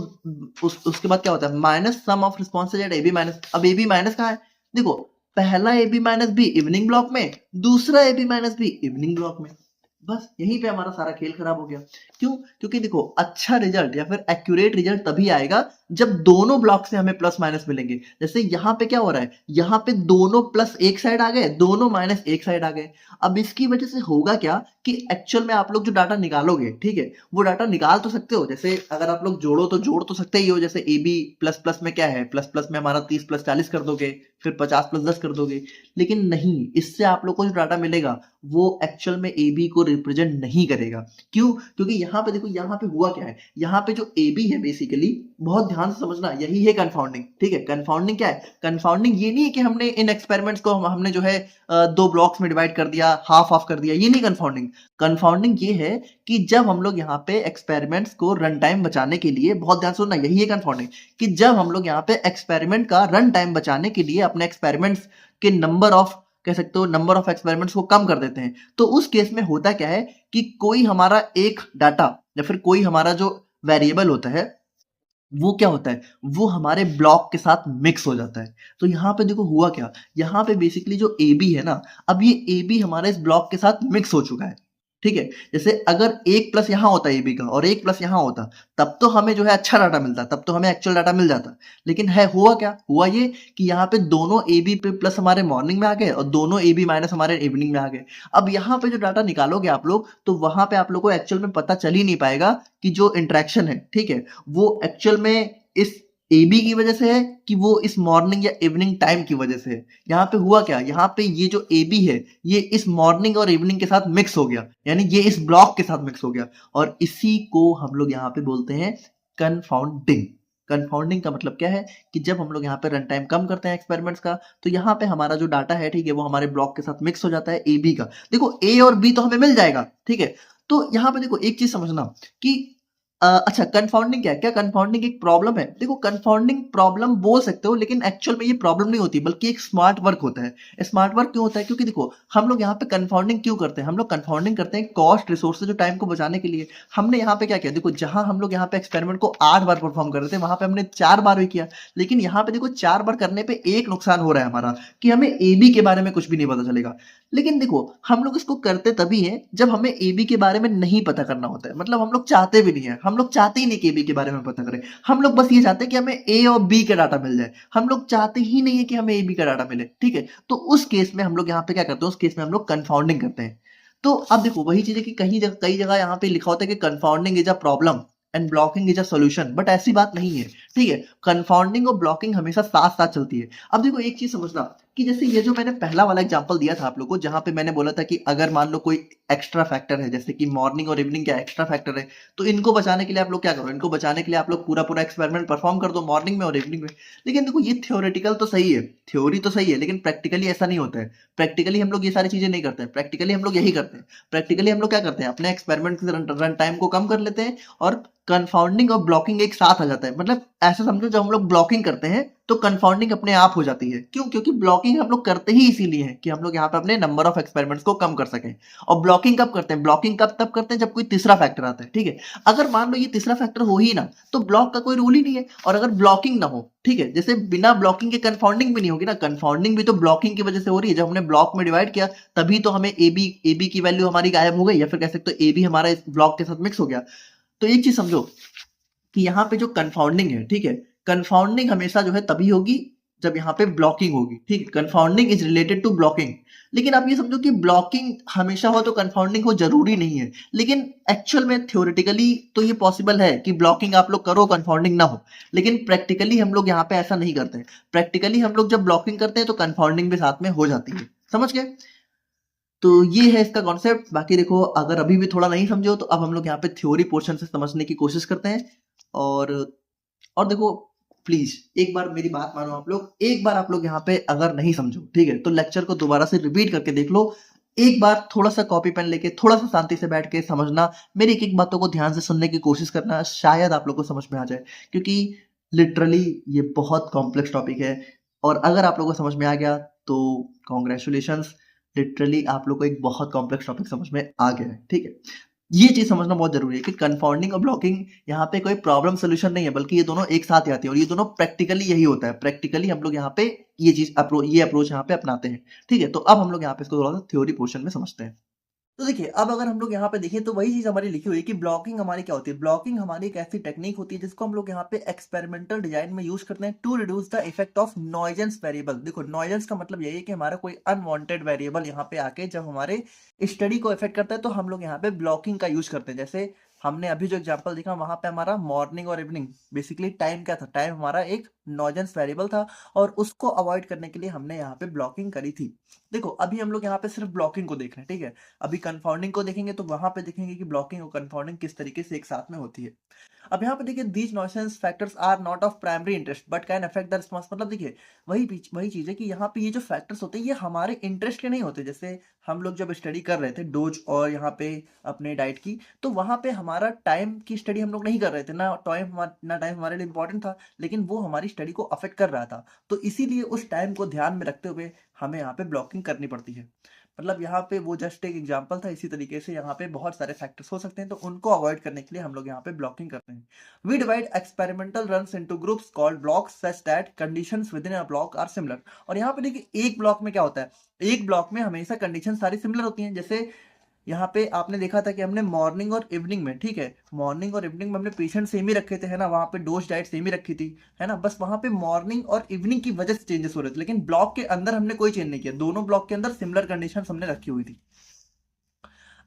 उसके बाद क्या होता है, minus sum of responses at A B minus. अब ए बी माइनस कहाँ है, देखो पहला A B minus B evening block में, दूसरा A B minus B evening block में। बस यहीं पे हमारा सारा खेल खराब हो गया। क्यों, क्योंकि देखो अच्छा रिजल्ट या फिर एक्यूरेट रिजल्ट तभी आएगा जब दोनों ब्लॉक से हमें प्लस माइनस मिलेंगे। जैसे यहाँ पे क्या हो रहा है, यहाँ पे दोनों प्लस एक साइड आ गए, दोनों माइनस एक साइड आ गए। अब इसकी वजह से होगा क्या कि एक्चुअल में आप लोग जो डाटा निकालोगे, ठीक है, वो डाटा निकाल तो सकते हो। जैसे अगर आप लोग जोड़ो तो जोड़ तो सकते ही हो, जैसे ए बी प्लस प्लस में क्या है, प्लस प्लस में हमारा 30 प्लस 40 कर दोगे, फिर 50 प्लस 10 कर दोगे। लेकिन नहीं, इससे आप लोग को जो डाटा मिलेगा वो एक्चुअल में ए बी को रिप्रेजेंट नहीं करेगा। क्यों, क्योंकि यहाँ पे देखो, यहाँ पे हुआ क्या है, यहाँ पे जो ए बी है बेसिकली, बहुत ध्यान से समझना, यही है कंफाउंडिंग। ठीक है, कंफाउंडिंग क्या है, कंफाउंडिंग ये नहीं है कि हमने इन एक्सपेरिमेंट्स को हमने जो है दो ब्लॉक्स में डिवाइड कर दिया, हाफ ऑफ कर दिया, ये नहीं कंफाउंडिंग। कंफाउंडिंग ये है कि जब हम लोग यहाँ पे एक्सपेरिमेंट्स को रन टाइम बचाने के लिए, बहुत ध्यान से सुनना, यही है कंफाउंडिंग, कि जब हम लोग यहाँ पे एक्सपेरिमेंट का रन टाइम बचाने के लिए अपने एक्सपेरिमेंट्स के नंबर ऑफ, कह सकते हो नंबर ऑफ एक्सपेरिमेंट्स को कम कर देते हैं। तो उस केस में होता क्या है कि कोई हमारा एक डाटा या फिर कोई हमारा जो वेरिएबल होता है वो क्या होता है, वो हमारे ब्लॉक के साथ मिक्स हो जाता है। तो यहाँ पे देखो हुआ क्या, यहाँ पे बेसिकली जो ए बी है ना, अब ये ए बी हमारे इस ब्लॉक के साथ मिक्स हो चुका है। ठीक है, जैसे अगर एक प्लस यहाँ होता ए बी का और एक प्लस यहाँ होता, तब तो हमें जो है अच्छा डाटा मिलता, तब तो हमें एक्चुअल डाटा मिल जाता। लेकिन है हुआ क्या, हुआ ये कि यहाँ पे दोनों ए बी पे प्लस हमारे मॉर्निंग में आ गए और दोनों ए बी माइनस हमारे इवनिंग में आ गए। अब यहाँ पे जो डाटा निकालोगे आप लोग, तो वहां पे आप लोग को एक्चुअल में पता चल ही नहीं पाएगा कि जो इंटरेक्शन है, ठीक है, वो एक्चुअल में इस ए बी की वजह से है कि वो इस मॉर्निंग या इवनिंग टाइम की वजह से है। यहाँ पे हुआ क्या, यहाँ पे ये जो ए बी है ये इस मॉर्निंग और इवनिंग के साथ मिक्स हो गया, यानी ये इस ब्लॉक के साथ मिक्स हो गया, और इसी को हम लोग यहाँ पे बोलते हैं कन्फाउंडिंग। कन्फाउंडिंग का मतलब क्या है कि जब हम लोग यहाँ पे रन टाइम कम करते हैं एक्सपेरिमेंट्स का, तो यहाँ पे हमारा जो डाटा है, ठीक है, वो हमारे ब्लॉक के साथ मिक्स हो जाता है ए बी का। देखो ए और बी तो हमें मिल जाएगा, ठीक है। तो यहाँ पे देखो एक चीज समझना कि अच्छा कंफाउंडिंग क्या है, क्या कंफाउंडिंग एक प्रॉब्लम है? देखो कंफाउंडिंग प्रॉब्लम बोल सकते हो, लेकिन एक्चुअल में ये प्रॉब्लम नहीं होती, बल्कि एक स्मार्ट वर्क होता है। स्मार्ट वर्क क्यों होता है, क्योंकि देखो हम लोग यहाँ पे कंफाउंडिंग क्यों करते हैं, हम लोग कंफाउंडिंग करते हैं कॉस्ट रिसोर्सेज जो टाइम को बचाने के लिए। हमने यहाँ पे क्या किया, देखो जहां हम लोग यहाँ पे एक्सपेरिमेंट को 8 बार परफॉर्म कर रहे थे, वहां पे हमने 4 बार भी किया। लेकिन यहाँ पे देखो 4 बार करने पे एक नुकसान हो रहा है हमारा, कि हमें ए बी के बारे में कुछ भी नहीं पता चलेगा। लेकिन देखो हम लोग इसको करते तभी है जब हमें ए बी के बारे में नहीं पता करना होता है, मतलब हम लोग चाहते भी नहीं है, हम लोग चाहते ही नहीं कि ए बी के बारे में पता करें। हम लोग बस ये चाहते हैं कि हमें ए और बी का डाटा मिल जाए, हम लोग चाहते ही नहीं है कि हमें ए बी का डाटा मिले, ठीक है। तो उस केस में हम लोग यहाँ पे क्या करते हैं, उस केस में हम लोग कंफाउंडिंग करते हैं। तो अब देखो वही चीज है कि कई जगह यहाँ पे लिखा होता है कि confounding is a problem and blocking is a solution, but ऐसी बात नहीं है, ठीक है। कंफाउंडिंग और ब्लॉकिंग हमेशा साथ साथ चलती है। अब देखो एक चीज समझना कि जैसे ये जो मैंने पहला वाला एग्जांपल दिया था आप लोगों को, जहां पे मैंने बोला था कि अगर मान लो कोई एक्स्ट्रा फैक्टर है, जैसे कि मॉर्निंग और इवनिंग क्या एक्स्ट्रा फैक्टर है, तो इनको बचाने के लिए आप लोग क्या करो, इनको बचाने के लिए आप लोग पूरा पूरा एक्सपेरिमेंट परफॉर्म कर दो मॉर्निंग में और इवनिंग में। लेकिन देखो ये थ्योरेटिकल तो सही है, थ्योरी तो सही है, लेकिन प्रैक्टिकली ऐसा नहीं होता है। प्रैक्टिकली हम लोग ये सारी चीजें नहीं करते हैं, प्रैक्टिकली हम लोग यही करते हैं। प्रैक्टिकली हम लोग क्या करते हैं, अपने एक्सपेरिमेंट रन टाइम को कम कर लेते हैं और कंफाउंडिंग और ब्लॉकिंग एक साथ आ जाता है। मतलब ऐसा समझो जब हम लोग ब्लॉकिंग करते हैं तो कंफाउंडिंग अपने आप हो जाती है। क्यों, क्योंकि ब्लॉकिंग हम लोग करते ही इसीलिए है कि हम लोग यहाँ पे अपने नंबर ऑफ एक्सपेरिमेंट्स को कम कर सकें। और ब्लॉकिंग कब करते हैं, ब्लॉकिंग कब तब करते हैं जब कोई तीसरा फैक्टर आता है, ठीक है। अगर मान लो ये तीसरा फैक्टर हो ही ना, तो ब्लॉक का कोई रूल ही नहीं है। और अगर ब्लॉकिंग ना हो, ठीक है, जैसे बिना ब्लॉकिंग के कंफाउंडिंग भी नहीं होगी ना, कंफाउंडिंग भी तो ब्लॉकिंग की वजह से हो रही है। जब हमने ब्लॉक में डिवाइड किया तभी तो हमें ए बी की वैल्यू हमारी गायब हो गई, या फिर कह सकते हो ए बी हमारा इस ब्लॉक के साथ मिक्स हो गया। तो एक चीज समझो कि यहाँ पे जो कंफाउंडिंग है, ठीक है, कंफाउंडिंग हमेशा जो है तभी होगी जब यहाँ पे ब्लॉकिंग होगी, ठीक है। Confounding is related to blocking. लेकिन आप ये समझो कि ब्लॉकिंग हमेशा हो तो कंफाउंडिंग हो, जरूरी नहीं है। लेकिन एक्चुअल में थ्योरेटिकली तो ये पॉसिबल है कि ब्लॉकिंग आप लोग करो, कंफाउंडिंग ना हो। लेकिन प्रैक्टिकली हम लोग यहाँ पे ऐसा नहीं करते हैं। प्रैक्टिकली हम लोग जब ब्लॉकिंग करते हैं तो कंफाउंडिंग भी साथ में हो जाती है। समझ गए? तो ये है इसका कॉन्सेप्ट। बाकी देखो, अगर अभी भी थोड़ा नहीं समझे हो तो अब हम लोग यहाँ पे थ्योरी पोर्शन से समझने की कोशिश करते हैं। और और देखो, प्लीज एक बार मेरी बात मानो आप लोग, एक बार आप लोग यहाँ पे अगर नहीं समझो, ठीक है, तो लेक्चर को दोबारा से रिपीट करके देख लो। एक बार थोड़ा सा कॉपी पेन लेके थोड़ा सा शांति से बैठ के समझना, मेरी एक एक बातों को ध्यान से सुनने की कोशिश करना, शायद आप लोग को समझ में आ जाए। क्योंकि लिटरली ये बहुत कॉम्प्लेक्स टॉपिक है। और अगर आप लोगों को समझ में आ गया तो कॉन्ग्रेचुलेशंस, लिटरली आप लोग को एक बहुत कॉम्प्लेक्स टॉपिक समझ में आ गया है। ठीक है, ये चीज समझना बहुत जरूरी है कि कंफाउंडिंग और ब्लॉकिंग यहाँ पे कोई प्रॉब्लम सोल्यूशन नहीं है, बल्कि ये दोनों एक साथ ही आती है। और ये दोनों प्रैक्टिकली यही होता है, प्रैक्टिकली हम लोग यहाँ पे ये अप्रोच यहाँ पे अपनाते हैं। ठीक है, तो अब हम लोग यहाँ पे इसको थोड़ा सा थ्योरी पोर्शन में समझते हैं। तो देखिए, अब अगर हम लोग यहाँ पे देखें तो वही चीज हमारी लिखी हुई है कि ब्लॉकिंग हमारी क्या होती है। ब्लॉकिंग हमारी एक ऐसी टेक्निक होती है जिसको हम लोग यहाँ पे एक्सपेरिमेंटल डिजाइन में यूज करते हैं to reduce the effect of nuisance variable. देखो, नॉइजेंस का मतलब यही है कि हमारा कोई अनवांटेड वेरिएबल यहाँ पे आके जब हमारे स्टडी को इफेक्ट करता है तो हम लोग यहाँ पे ब्लॉकिंग का यूज करते हैं। जैसे हमने अभी जो एग्जांपल देखा, वहां पे हमारा मॉर्निंग और इवनिंग, बेसिकली टाइम क्या था, टाइम हमारा एक नॉइजेंस वेरिएबल था और उसको अवॉइड करने के लिए हमने यहाँ पे ब्लॉकिंग करी थी। देखो, अभी हम लोग यहाँ पे सिर्फ ब्लॉकिंग को देख रहे हैं, ठीक है। अभी कंफाउंडिंग को देखेंगे तो वहां पे देखेंगे कि ब्लॉकिंग और कंफाउंडिंग किस तरीके से एक साथ में होती है। अब यहाँ पे देखिए, these nuisance factors are not of primary interest but can affect the response. मतलब देखिए, वही चीज है कि यहाँ पे ये जो फैक्टर्स होते हैं ये हमारे इंटरेस्ट के नहीं होते। जैसे हम लोग जब स्टडी कर रहे थे डोज और यहाँ पे अपने डाइट की, तो वहां पे हमारा टाइम की स्टडी हम लोग नहीं कर रहे थे, ना टाइम हमारे लिए इंपॉर्टेंट था, लेकिन वो हमारी स्टडी को अफेक्ट कर रहा था। तो इसीलिए उस टाइम को ध्यान में रखते हुए हमें यहाँ पे ब्लॉकिंग करनी पड़ती है। मतलब यहाँ पे वो जस्ट एक एग्जांपल था, इसी तरीके से यहाँ पे बहुत सारे फैक्टर्स हो सकते हैं, तो उनको अवॉइड करने के लिए हम लोग यहाँ पे ब्लॉकिंग करते हैं। We divide experimental runs into groups called blocks such that conditions within a block are similar. और यहाँ पे देखिए, एक ब्लॉक में क्या होता है, एक ब्लॉक में हमेशा कंडीशन सारी सिमिलर होती हैं। जैसे यहाँ पे आपने देखा था कि हमने मॉर्निंग और इवनिंग में, ठीक है, मॉर्निंग और इवनिंग में हमने पेशेंट सेम ही रखे थे, है ना, वहां पे डोज डाइट सेम ही रखी थी, है ना, बस वहां पे मॉर्निंग और इवनिंग की वजह से चेंजेस हो रहे थे, लेकिन ब्लॉक के अंदर हमने कोई चेंज नहीं किया, दोनों ब्लॉक के अंदर सिमिलर कंडीशन हमने रखी हुई थी।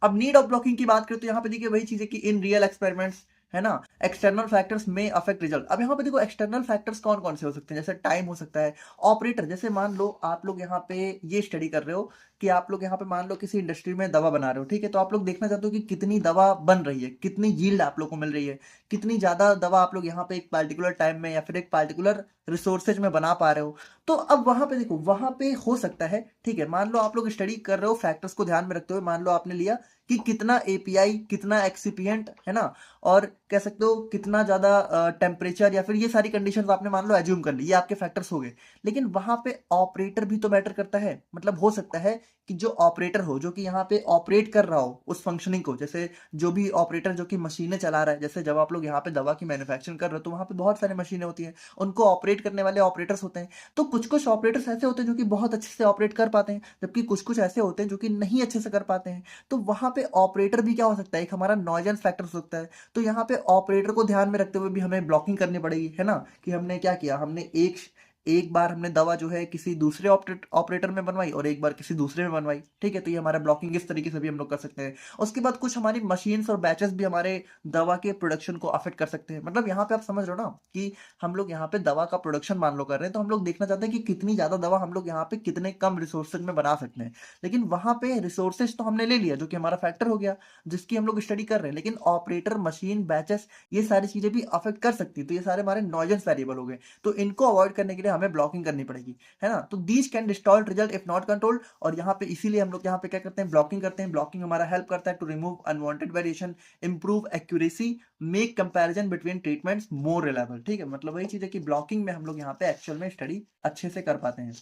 अब नीड ऑफ ब्लॉकिंग की बात करें तो यहाँ पे देखिए वही चीज है कि इन रियल एक्सपेरिमेंट्स, है ना, एक्सटर्नल फैक्टर्स में अफेक्ट रिजल्ट। अब यहाँ पे देखो, एक्सटर्नल फैक्टर्स कौन कौन से हो सकते हैं, जैसे टाइम हो सकता है, ऑपरेटर, जैसे मान लो आप लोग यहाँ पे ये स्टडी कर रहे हो कि आप लोग यहाँ पे मान लो किसी इंडस्ट्री में दवा बना रहे हो, ठीक है, तो आप लोग देखना चाहते हो कि कितनी दवा बन रही है, कितनी यील्ड आप लोग को मिल रही है, कितनी ज्यादा दवा आप लोग यहाँ पे एक पार्टिकुलर टाइम में या फिर एक पार्टिकुलर रिसोर्सेज में बना पा रहे हो। तो अब वहां पे देखो, वहां पे हो सकता है, ठीक है, मान लो आप लोग स्टडी कर रहे हो फैक्टर्स को ध्यान में रखते हुए, मान लो आपने लिया कि कितना एपीआई, कितना एक्सिपिएंट, है ना, और कह सकते हो कितना ज्यादा टेम्परेचर, या फिर ये सारी कंडीशंस आपने मान लो एज्यूम कर ली, ये आपके फैक्टर्स हो गए। लेकिन वहां पे ऑपरेटर भी तो मैटर करता है। मतलब हो सकता है कि जो ऑपरेटर हो, जो कि यहाँ पे ऑपरेट कर रहा हो उस फंक्शनिंग को, जैसे जो भी ऑपरेटर जो कि मशीनें चला रहा है, जैसे जब आप लोग यहाँ पे दवा की मैन्युफैक्चरिंग कर रहे हो तो वहां पे बहुत सारी मशीनें होती हैं, उनको ऑपरेट करने वाले ऑपरेटर्स होते हैं। तो कुछ कुछ ऑपरेटर्स ऐसे होते हैं जो कि बहुत अच्छे से ऑपरेट कर पाते हैं, जबकि कुछ कुछ ऐसे होते हैं जो कि नहीं अच्छे से कर पाते हैं। तो वहां पे ऑपरेटर भी क्या हो सकता है, एक हमारा नॉइजेंस फैक्टर हो सकता है। तो यहाँ पे ऑपरेटर को ध्यान में रखते हुए भी हमें ब्लॉकिंग करनी पड़ेगी, है ना, कि हमने क्या किया, हमने एक एक बार हमने दवा जो है किसी दूसरे ऑपरेटर में बनवाई और एक बार किसी दूसरे में बनवाई, ठीक है, तो ये हमारा ब्लॉकिंग इस तरीके से भी हम लोग कर सकते हैं। उसके बाद कुछ हमारी मशीन्स और बैचेस भी हमारे दवा के प्रोडक्शन को अफेक्ट कर सकते हैं। मतलब यहाँ पे आप समझ रहे हो ना कि हम लोग यहाँ पे दवा का प्रोडक्शन मान लो कर रहे हैं, तो हम लोग देखना चाहते हैं कि कितनी ज्यादा दवा हम लोग यहाँ पे कितने कम रिसोर्सेज में बना सकते हैं। लेकिन वहां पे रिसोर्सेज तो हमने ले लिया जो कि हमारा फैक्टर हो गया, जिसकी हम लोग स्टडी कर रहे हैं, लेकिन ऑपरेटर, मशीन, बैचेस, ये सारी चीजें भी अफेक्ट कर सकती है। तो ये सारे हमारे नॉइजेंस वेरिएबल हो गए, तो इनको अवॉइड करने के लिए हमें ब्लॉकिंग करनी पड़ेगी, है ना। तो these can distort result if not controlled. और यहाँ पे इसीलिए हम लोग यहाँ पे क्या करते हैं, ब्लॉकिंग करते हैं। ब्लॉकिंग हमारा हेल्प करता है to remove unwanted variation, improve accuracy, make comparison between treatments more reliable. ठीक है, मतलब वही चीज है कि ब्लॉकिंग में हम लोग यहाँ पे एक्चुअल में स्टडी अच्छे से कर पाते हैं।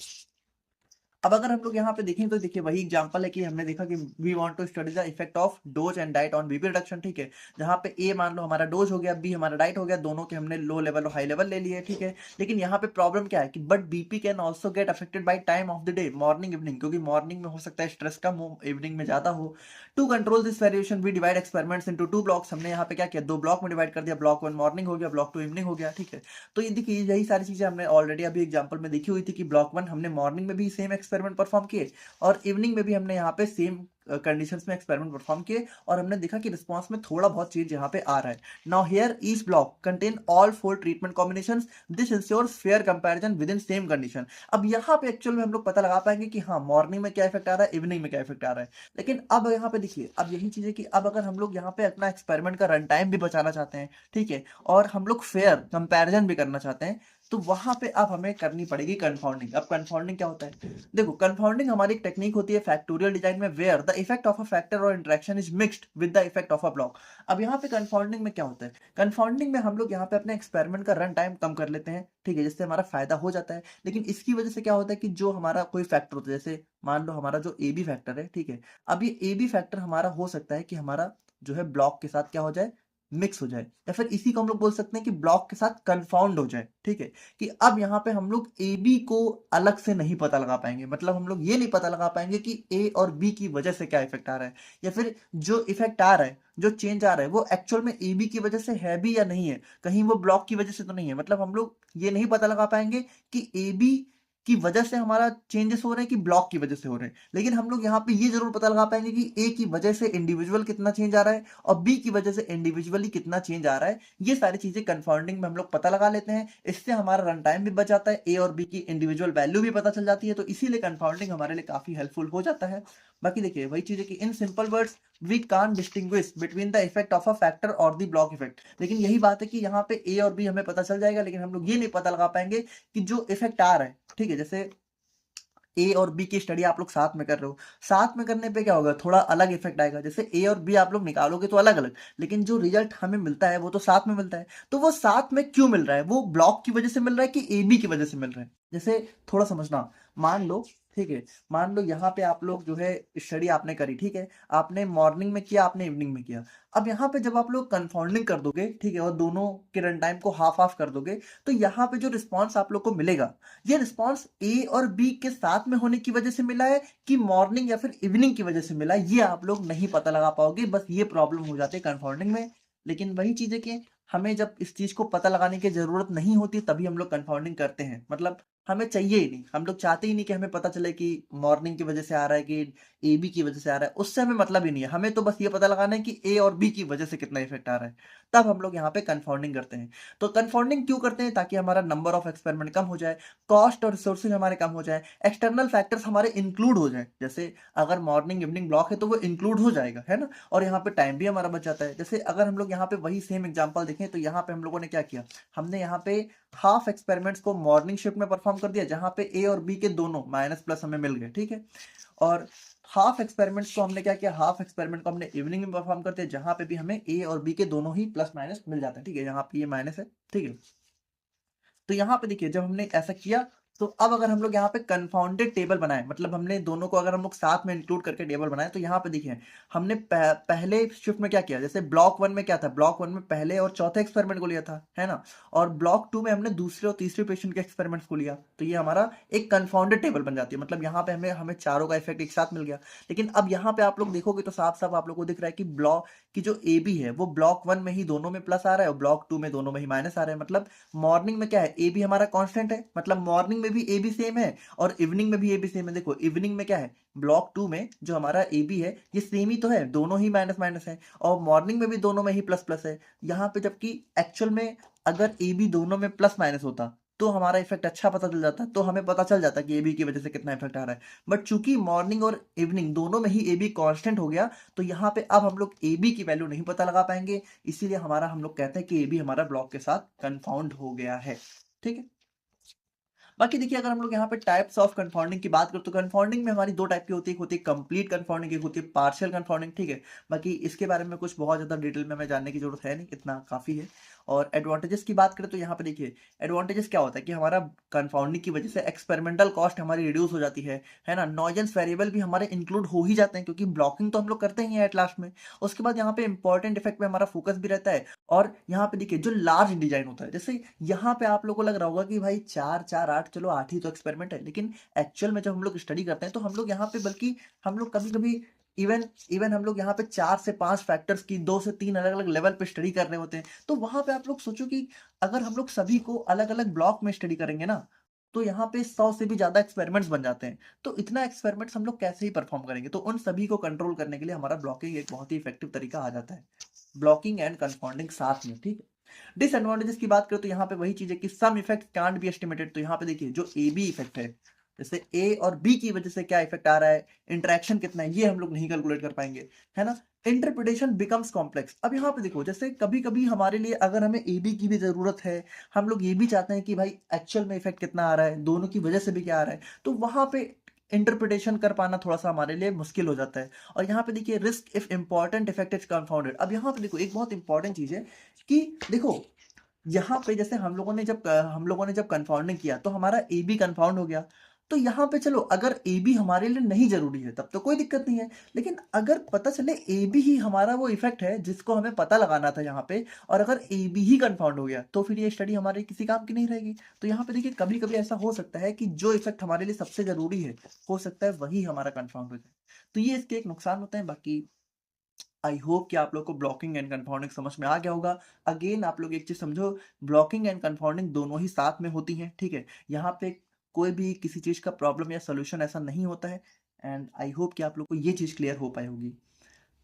अब अगर हम लोग यहाँ पे देखें तो देखिए वही एग्जांपल है कि हमने देखा कि we want to study the effect of dose and diet on BP reduction, ठीक है, जहाँ पे ए मान लो हमारा डोज हो गया, बी हमारा डाइट हो गया, दोनों के हमने लो लेवल और हाई लेवल ले लिए, ठीक है। लेकिन यहाँ पे प्रॉब्लम क्या है कि but BP can also get affected by time of the day, morning evening, क्योंकि मॉर्निंग में हो सकता है स्ट्रेस कम हो, इवनिंग में ज्यादा हो। To control this variation we divide experiments into two blocks. हमने यहाँ पे क्या किया, दो ब्लॉक में डिवाइड कर दिया, ब्लॉक 1 मॉर्निंग हो गया, ब्लॉक 2 इवनिंग हो गया, ठीक है। तो ये देखिए यही सारी चीजें हमने ऑलरेडी अभी एग्जांपल में देखी हुई थी कि ब्लॉक 1 हमने मॉर्निंग में भी सेम एक्सपेरिमेंट परफॉर्म किए और इवनिंग में भी हमने यहाँ पे सेम कंडीशंस में एक्सपेरिमेंट परफॉर्म किए और हमने देखा कि रिस्पॉन्स में थोड़ा बहुत चेंज यहाँ पे आ रहा है। Now here each block contain all 4 treatment combinations, this ensures fair comparison within same condition. अब यहाँ पे एक्चुअल में हम लोग पता लगा पाएंगे कि हाँ मॉर्निंग में क्या इफेक्ट आ रहा है, इवनिंग में क्या इफेक्ट आ रहा है। लेकिन अब यहाँ पे देखिए, अब यही चीज है कि अब अगर हम लोग यहाँ पे अपना एक्सपेरिमेंट का रन टाइम भी बचाना चाहते हैं, ठीक है, और हम लोग फेयर कंपैरिजन भी करना चाहते हैं, तो वहां पे अब हमें करनी पड़ेगी कन्फाउंडिंग। अब कन्फाउंडिंग क्या होता है? देखो, कन्फाउंडिंग हमारी एक टेक्निक होती है फैक्टोरियल डिजाइन में, where the effect of a factor और interaction is mixed with the effect of a block. अब यहाँ पे कन्फाउंडिंग में क्या होता है? कन्फाउंडिंग में हम लोग यहाँ पे अपने एक्सपेरिमेंट का रन टाइम कम कर लेते हैं, ठीक है, जिससे हमारा फायदा हो जाता है। लेकिन इसकी वजह से क्या होता है कि जो हमारा कोई फैक्टर होता है, जैसे मान लो हमारा जो ए बी फैक्टर है, ठीक है, अब ये ए बी फैक्टर हमारा हो सकता है कि हमारा जो है ब्लॉक के साथ क्या हो जाए, मिक्स हो जाए, या फिर इसी को हम लोग बोल सकते हैं कि ब्लॉक के साथ कंफाउंड हो जाए, ठीक है। कि अब यहाँ पे हम लोग ए बी को अलग से नहीं पता लगा पाएंगे, मतलब हम लोग ये नहीं पता लगा पाएंगे कि ए और बी की वजह से क्या इफेक्ट आ रहा है, या फिर जो इफेक्ट आ रहा है, जो चेंज आ रहा है, वो एक्चुअल में ए बी की वजह से है भी या नहीं है, कहीं वो ब्लॉक की वजह से तो नहीं है। मतलब हम लोग ये नहीं पता लगा पाएंगे कि ए बी की वजह से हमारा चेंजेस हो रहे हैं कि ब्लॉक की वजह से हो रहे हैं। लेकिन हम लोग यहाँ पे ये जरूर पता लगा पाएंगे कि ए की वजह से इंडिविजुअल कितना चेंज आ रहा है और बी की वजह से इंडिविजुअली कितना चेंज आ रहा है। ये सारी चीजें कंफाउंडिंग में हम लोग पता लगा लेते हैं। इससे हमारा रन टाइम भी बच जाता है, ए और बी की इंडिविजुअल वैल्यू भी पता चल जाती है, तो इसीलिए कंफाउंडिंग हमारे लिए काफी हेल्पफुल हो जाता है। बाकी देखिए, वही चीज है कि in simple words we can distinguish between the effect of a factor और द ब्लॉक इफेक्ट। लेकिन यही बात है कि यहाँ पे ए और बी हमें पता चल जाएगा, लेकिन हम लोग ये नहीं पता लगा पाएंगे कि जो इफेक्ट आ रहा है, ठीक है, जैसे ए और बी की स्टडी आप लोग साथ में कर रहे हो, साथ में करने पे क्या होगा, थोड़ा अलग इफेक्ट आएगा। जैसे ए और बी आप लोग निकालोगे तो अलग अलग, लेकिन जो रिजल्ट हमें मिलता है वो तो साथ में मिलता है। तो वो साथ में क्यों मिल रहा है? वो ब्लॉक की वजह से मिल रहा है कि ए बी की वजह से मिल रहा है? जैसे थोड़ा समझना, मान लो, ठीक है, मान लो यहाँ पे आप लोग जो है स्टडी आपने करी, ठीक है, आपने मॉर्निंग में किया, आपने इवनिंग में किया। अब यहाँ पे जब आप लोग कंफाउंडिंग कर दोगे, ठीक है, और दोनों के रन टाइम को हाफ हाफ कर दोगे, तो यहाँ पे जो रिस्पॉन्स आप लोग को मिलेगा, ये रिस्पॉन्स ए और बी के साथ में होने की वजह से मिला है कि मॉर्निंग या फिर इवनिंग की वजह से मिला है, ये आप लोग नहीं पता लगा पाओगे। बस ये प्रॉब्लम हो जाती है कंफाउंडिंग में। लेकिन वही चीज है कि हमें जब इस चीज को पता लगाने की जरूरत नहीं होती तभी हम लोग कंफाउंडिंग करते हैं। मतलब हमें चाहिए ही नहीं, हम लोग चाहते ही नहीं कि हमें पता चले कि मॉर्निंग की वजह से आ रहा है कि ए बी की वजह से आ रहा है, उससे हमें मतलब ही नहीं है। हमें तो बस ये पता लगाना है कि ए और बी की वजह से कितना इफेक्ट आ रहा है, तब हम लोग यहाँ पे कंफाउंडिंग करते हैं। तो कंफाउंडिंग क्यों करते हैं? ताकि हमारा नंबर ऑफ एक्सपेरिमेंट कम हो जाए, कॉस्ट और रिसोर्सेज हमारे कम हो जाए, एक्सटर्नल फैक्टर्स हमारे इंक्लूड हो जाए। जैसे अगर मॉर्निंग इवनिंग ब्लॉक है तो वो इंक्लूड हो जाएगा, है ना, और यहाँ पे टाइम भी हमारा बच जाता है। जैसे अगर हम लोग यहाँ पे वही सेम एग्जांपल देखें तो यहाँ पे हम लोगों ने क्या किया, हमने यहाँ पे हाफ एक्सपेरिमेंट्स को मॉर्निंग शिफ्ट में परफॉर्म कर दिया, जहां पे ए और बी के दोनों माइनस प्लस हमें मिल गए, ठीक है, और हाफ एक्सपेरिमेंट्स को हमने क्या किया, हाफ एक्सपेरिमेंट को हमने इवनिंग में परफॉर्म करते हैं, जहां पे भी हमें ए और बी के दोनों ही प्लस माइनस मिल जाते हैं, ठीक है, यहाँ पे ये माइनस है, ठीक है। तो यहाँ पे देखिए, जब हमने ऐसा किया तो अब अगर हम लोग यहाँ पे कंफाउंडेड टेबल बनाए, मतलब हमने दोनों को अगर हम लोग साथ में इंक्लूड करके टेबल बनाए, तो यहाँ पे देखिए हमने पहले शिफ्ट में क्या किया, जैसे ब्लॉक वन में क्या था, ब्लॉक वन में पहले और चौथे एक्सपेरिमेंट को लिया था, है ना, और ब्लॉक टू में हमने दूसरे और तीसरे पेशेंट के एक्सपेरिमेंट्स को लिया। तो ये हमारा एक कंफाउंडेड टेबल बन जाती है, मतलब यहाँ पे हमें हमें चारों का इफेक्ट एक साथ मिल गया। लेकिन अब यहाँ पे आप लोग देखोगे तो साफ साफ आप लोग को दिख रहा है कि ब्लॉक की जो ए बी है वो ब्लॉक वन में ही दोनों में प्लस आ रहा है और ब्लॉक टू में दोनों में ही माइनस आ रहा है। मतलब मॉर्निंग में क्या है, ए बी हमारा कांस्टेंट है, मतलब मॉर्निंग में भी ए बी सेम है और इवनिंग में भी ए बी सेम है। देखो इवनिंग में क्या है, ब्लॉक टू में जो हमारा ए बी है ये सेम ही तो है, दोनों ही माइनस माइनस है, और मॉर्निंग में भी दोनों में ही प्लस प्लस है। यहाँ पे जबकि एक्चुअल में अगर ए बी दोनों में प्लस माइनस होता तो हमारा इफेक्ट अच्छा पता चल जाता, तो हमें पता चल जाता कि ए बी की वजह से कितना इफेक्ट आ रहा है। बट चूंकि मॉर्निंग और इवनिंग दोनों में ही ए बी कांस्टेंट हो गया, तो यहाँ पे अब हम लोग ए बी की वैल्यू नहीं पता लगा पाएंगे। इसीलिए हमारा हम लोग कहते हैं कि ए बी हमारा ब्लॉक के साथ कंफाउंड हो गया है, ठीक है। बाकी देखिए, अगर हम लोग यहाँ पे टाइप्स ऑफ कंफाउंडिंग की बात करें तो कंफाउंडिंग में हमारी दो टाइप की होती है, एक होती है कंप्लीट कंफाउंडिंग, एक होती है पार्शियल कंफाउंडिंग, ठीक है। बाकी इसके बारे में कुछ बहुत ज्यादा डिटेल में हमें जानने की जरूरत है नहीं, इतना काफी है। और एडवांटेजेस की बात करें तो यहाँ पे देखिए, एडवांटेजेस क्या होता है कि हमारा कंफाउंडिंग की वजह से एक्सपेरिमेंटल कॉस्ट हमारी रिड्यूस हो जाती है ना, नॉइजेंस वेरिएबल भी हमारे इंक्लूड हो ही जाते हैं, क्योंकि ब्लॉकिंग तो हम लोग करते ही हैं एट लास्ट में। उसके बाद यहाँ पे इंपॉर्टेंट इफेक्ट पे हमारा फोकस भी रहता है। और यहाँ पे देखिए, जो लार्ज डिजाइन होता है, जैसे यहाँ पे आप लोगों को लग रहा होगा कि भाई चार चार आठ, चलो आठ ही तो एक्सपेरिमेंट है, लेकिन एक्चुअल में जब हम लोग स्टडी करते हैं तो हम लोग यहाँ पे, बल्कि हम लोग कभी कभी इवन इवन हम लोग यहाँ पे 4 से 5 फैक्टर्स की 2 से 3 अलग अलग लेवल पे स्टडी कर रहे होते हैं। तो वहां पे आप लोग सोचो कि अगर हम लोग सभी को अलग अलग ब्लॉक में स्टडी करेंगे ना, तो यहाँ पे 100 से भी ज़्यादा एक्सपेरिमेंट्स बन जाते हैं। तो इतना एक्सपेरिमेंट्स हम लोग कैसे ही परफ़ॉर्म करेंगे? तो उन सभी को कंट्रोल करने के लिए हमारा ब्लॉकिंग एक बहुत ही इफ़ेक्टिव तरीका आ जाता है। ब्लॉकिंग एंड कंफाउंडिंग साथ में, ठीक है? डिसएडवांटेजेस की बात करें तो यहाँ पे वही चीज़ है कि some effect can't be estimated. तो यहाँ पे देखिए जो ए बी इफेक्ट है, जैसे ए और बी की वजह से क्या इफेक्ट आ रहा है, इंटरेक्शन कितना है, ये हम लोग नहीं कैलकुलेट कर पाएंगे, है ना? Interpretation becomes complex. अब यहाँ पे देखो जैसे कभी कभी हमारे लिए अगर हमें ए बी की भी जरूरत है, हम लोग ये भी चाहते हैं कि भाई एक्चुअल में इफेक्ट कितना आ रहा है, दोनों की वजह से भी क्या आ रहा है, तो वहां पे इंटरप्रिटेशन कर पाना थोड़ा सा हमारे लिए मुश्किल हो जाता है। और यहाँ पे देखिए risk if important effect is confounded. अब यहाँ पे देखो एक बहुत इंपॉर्टेंट चीज है कि देखो यहाँ पे जैसे हम लोगों ने जब कंफाउंडिंग किया तो हमारा ए बी कंफाउंड हो गया। तो यहाँ पे चलो अगर ए बी हमारे लिए नहीं जरूरी है तब तो कोई दिक्कत नहीं है। लेकिन अगर पता चले ए बी ही हमारा वो इफेक्ट है जिसको हमें पता लगाना था यहाँ पे, और अगर ए बी ही कंफाउंड हो गया तो फिर ये स्टडी हमारे किसी काम की नहीं रहेगी। तो यहाँ पे देखिए कभी कभी ऐसा हो सकता है कि जो इफेक्ट हमारे लिए सबसे जरूरी है, हो सकता है वही हमारा कंफाउंड हो जाए। तो ये इसके एक नुकसान होते हैं। बाकी आई होप कि आप लोग को ब्लॉकिंग एंड कंफाउंडिंग समझ में आ गया होगा। अगेन आप लोग एक चीज समझो, ब्लॉकिंग एंड कंफाउंडिंग दोनों ही साथ में होती हैं, ठीक है? यहाँ पे कोई भी किसी चीज का प्रॉब्लम या सोल्यूशन ऐसा नहीं होता है। एंड आई होप कि आप लोग को ये चीज क्लियर हो पाई होगी।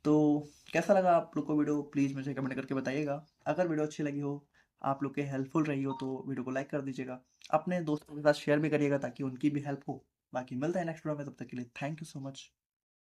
तो कैसा लगा आप लोग को वीडियो, प्लीज मुझे कमेंट करके बताइएगा। अगर वीडियो अच्छी लगी हो, आप लोग के हेल्पफुल रही हो, तो वीडियो को लाइक कर दीजिएगा। अपने दोस्तों के साथ शेयर भी करिएगा ताकि उनकी भी हेल्प हो। बाकी मिलता है नेक्स्ट वीडियो में, तब तक के लिए थैंक यू सो मच।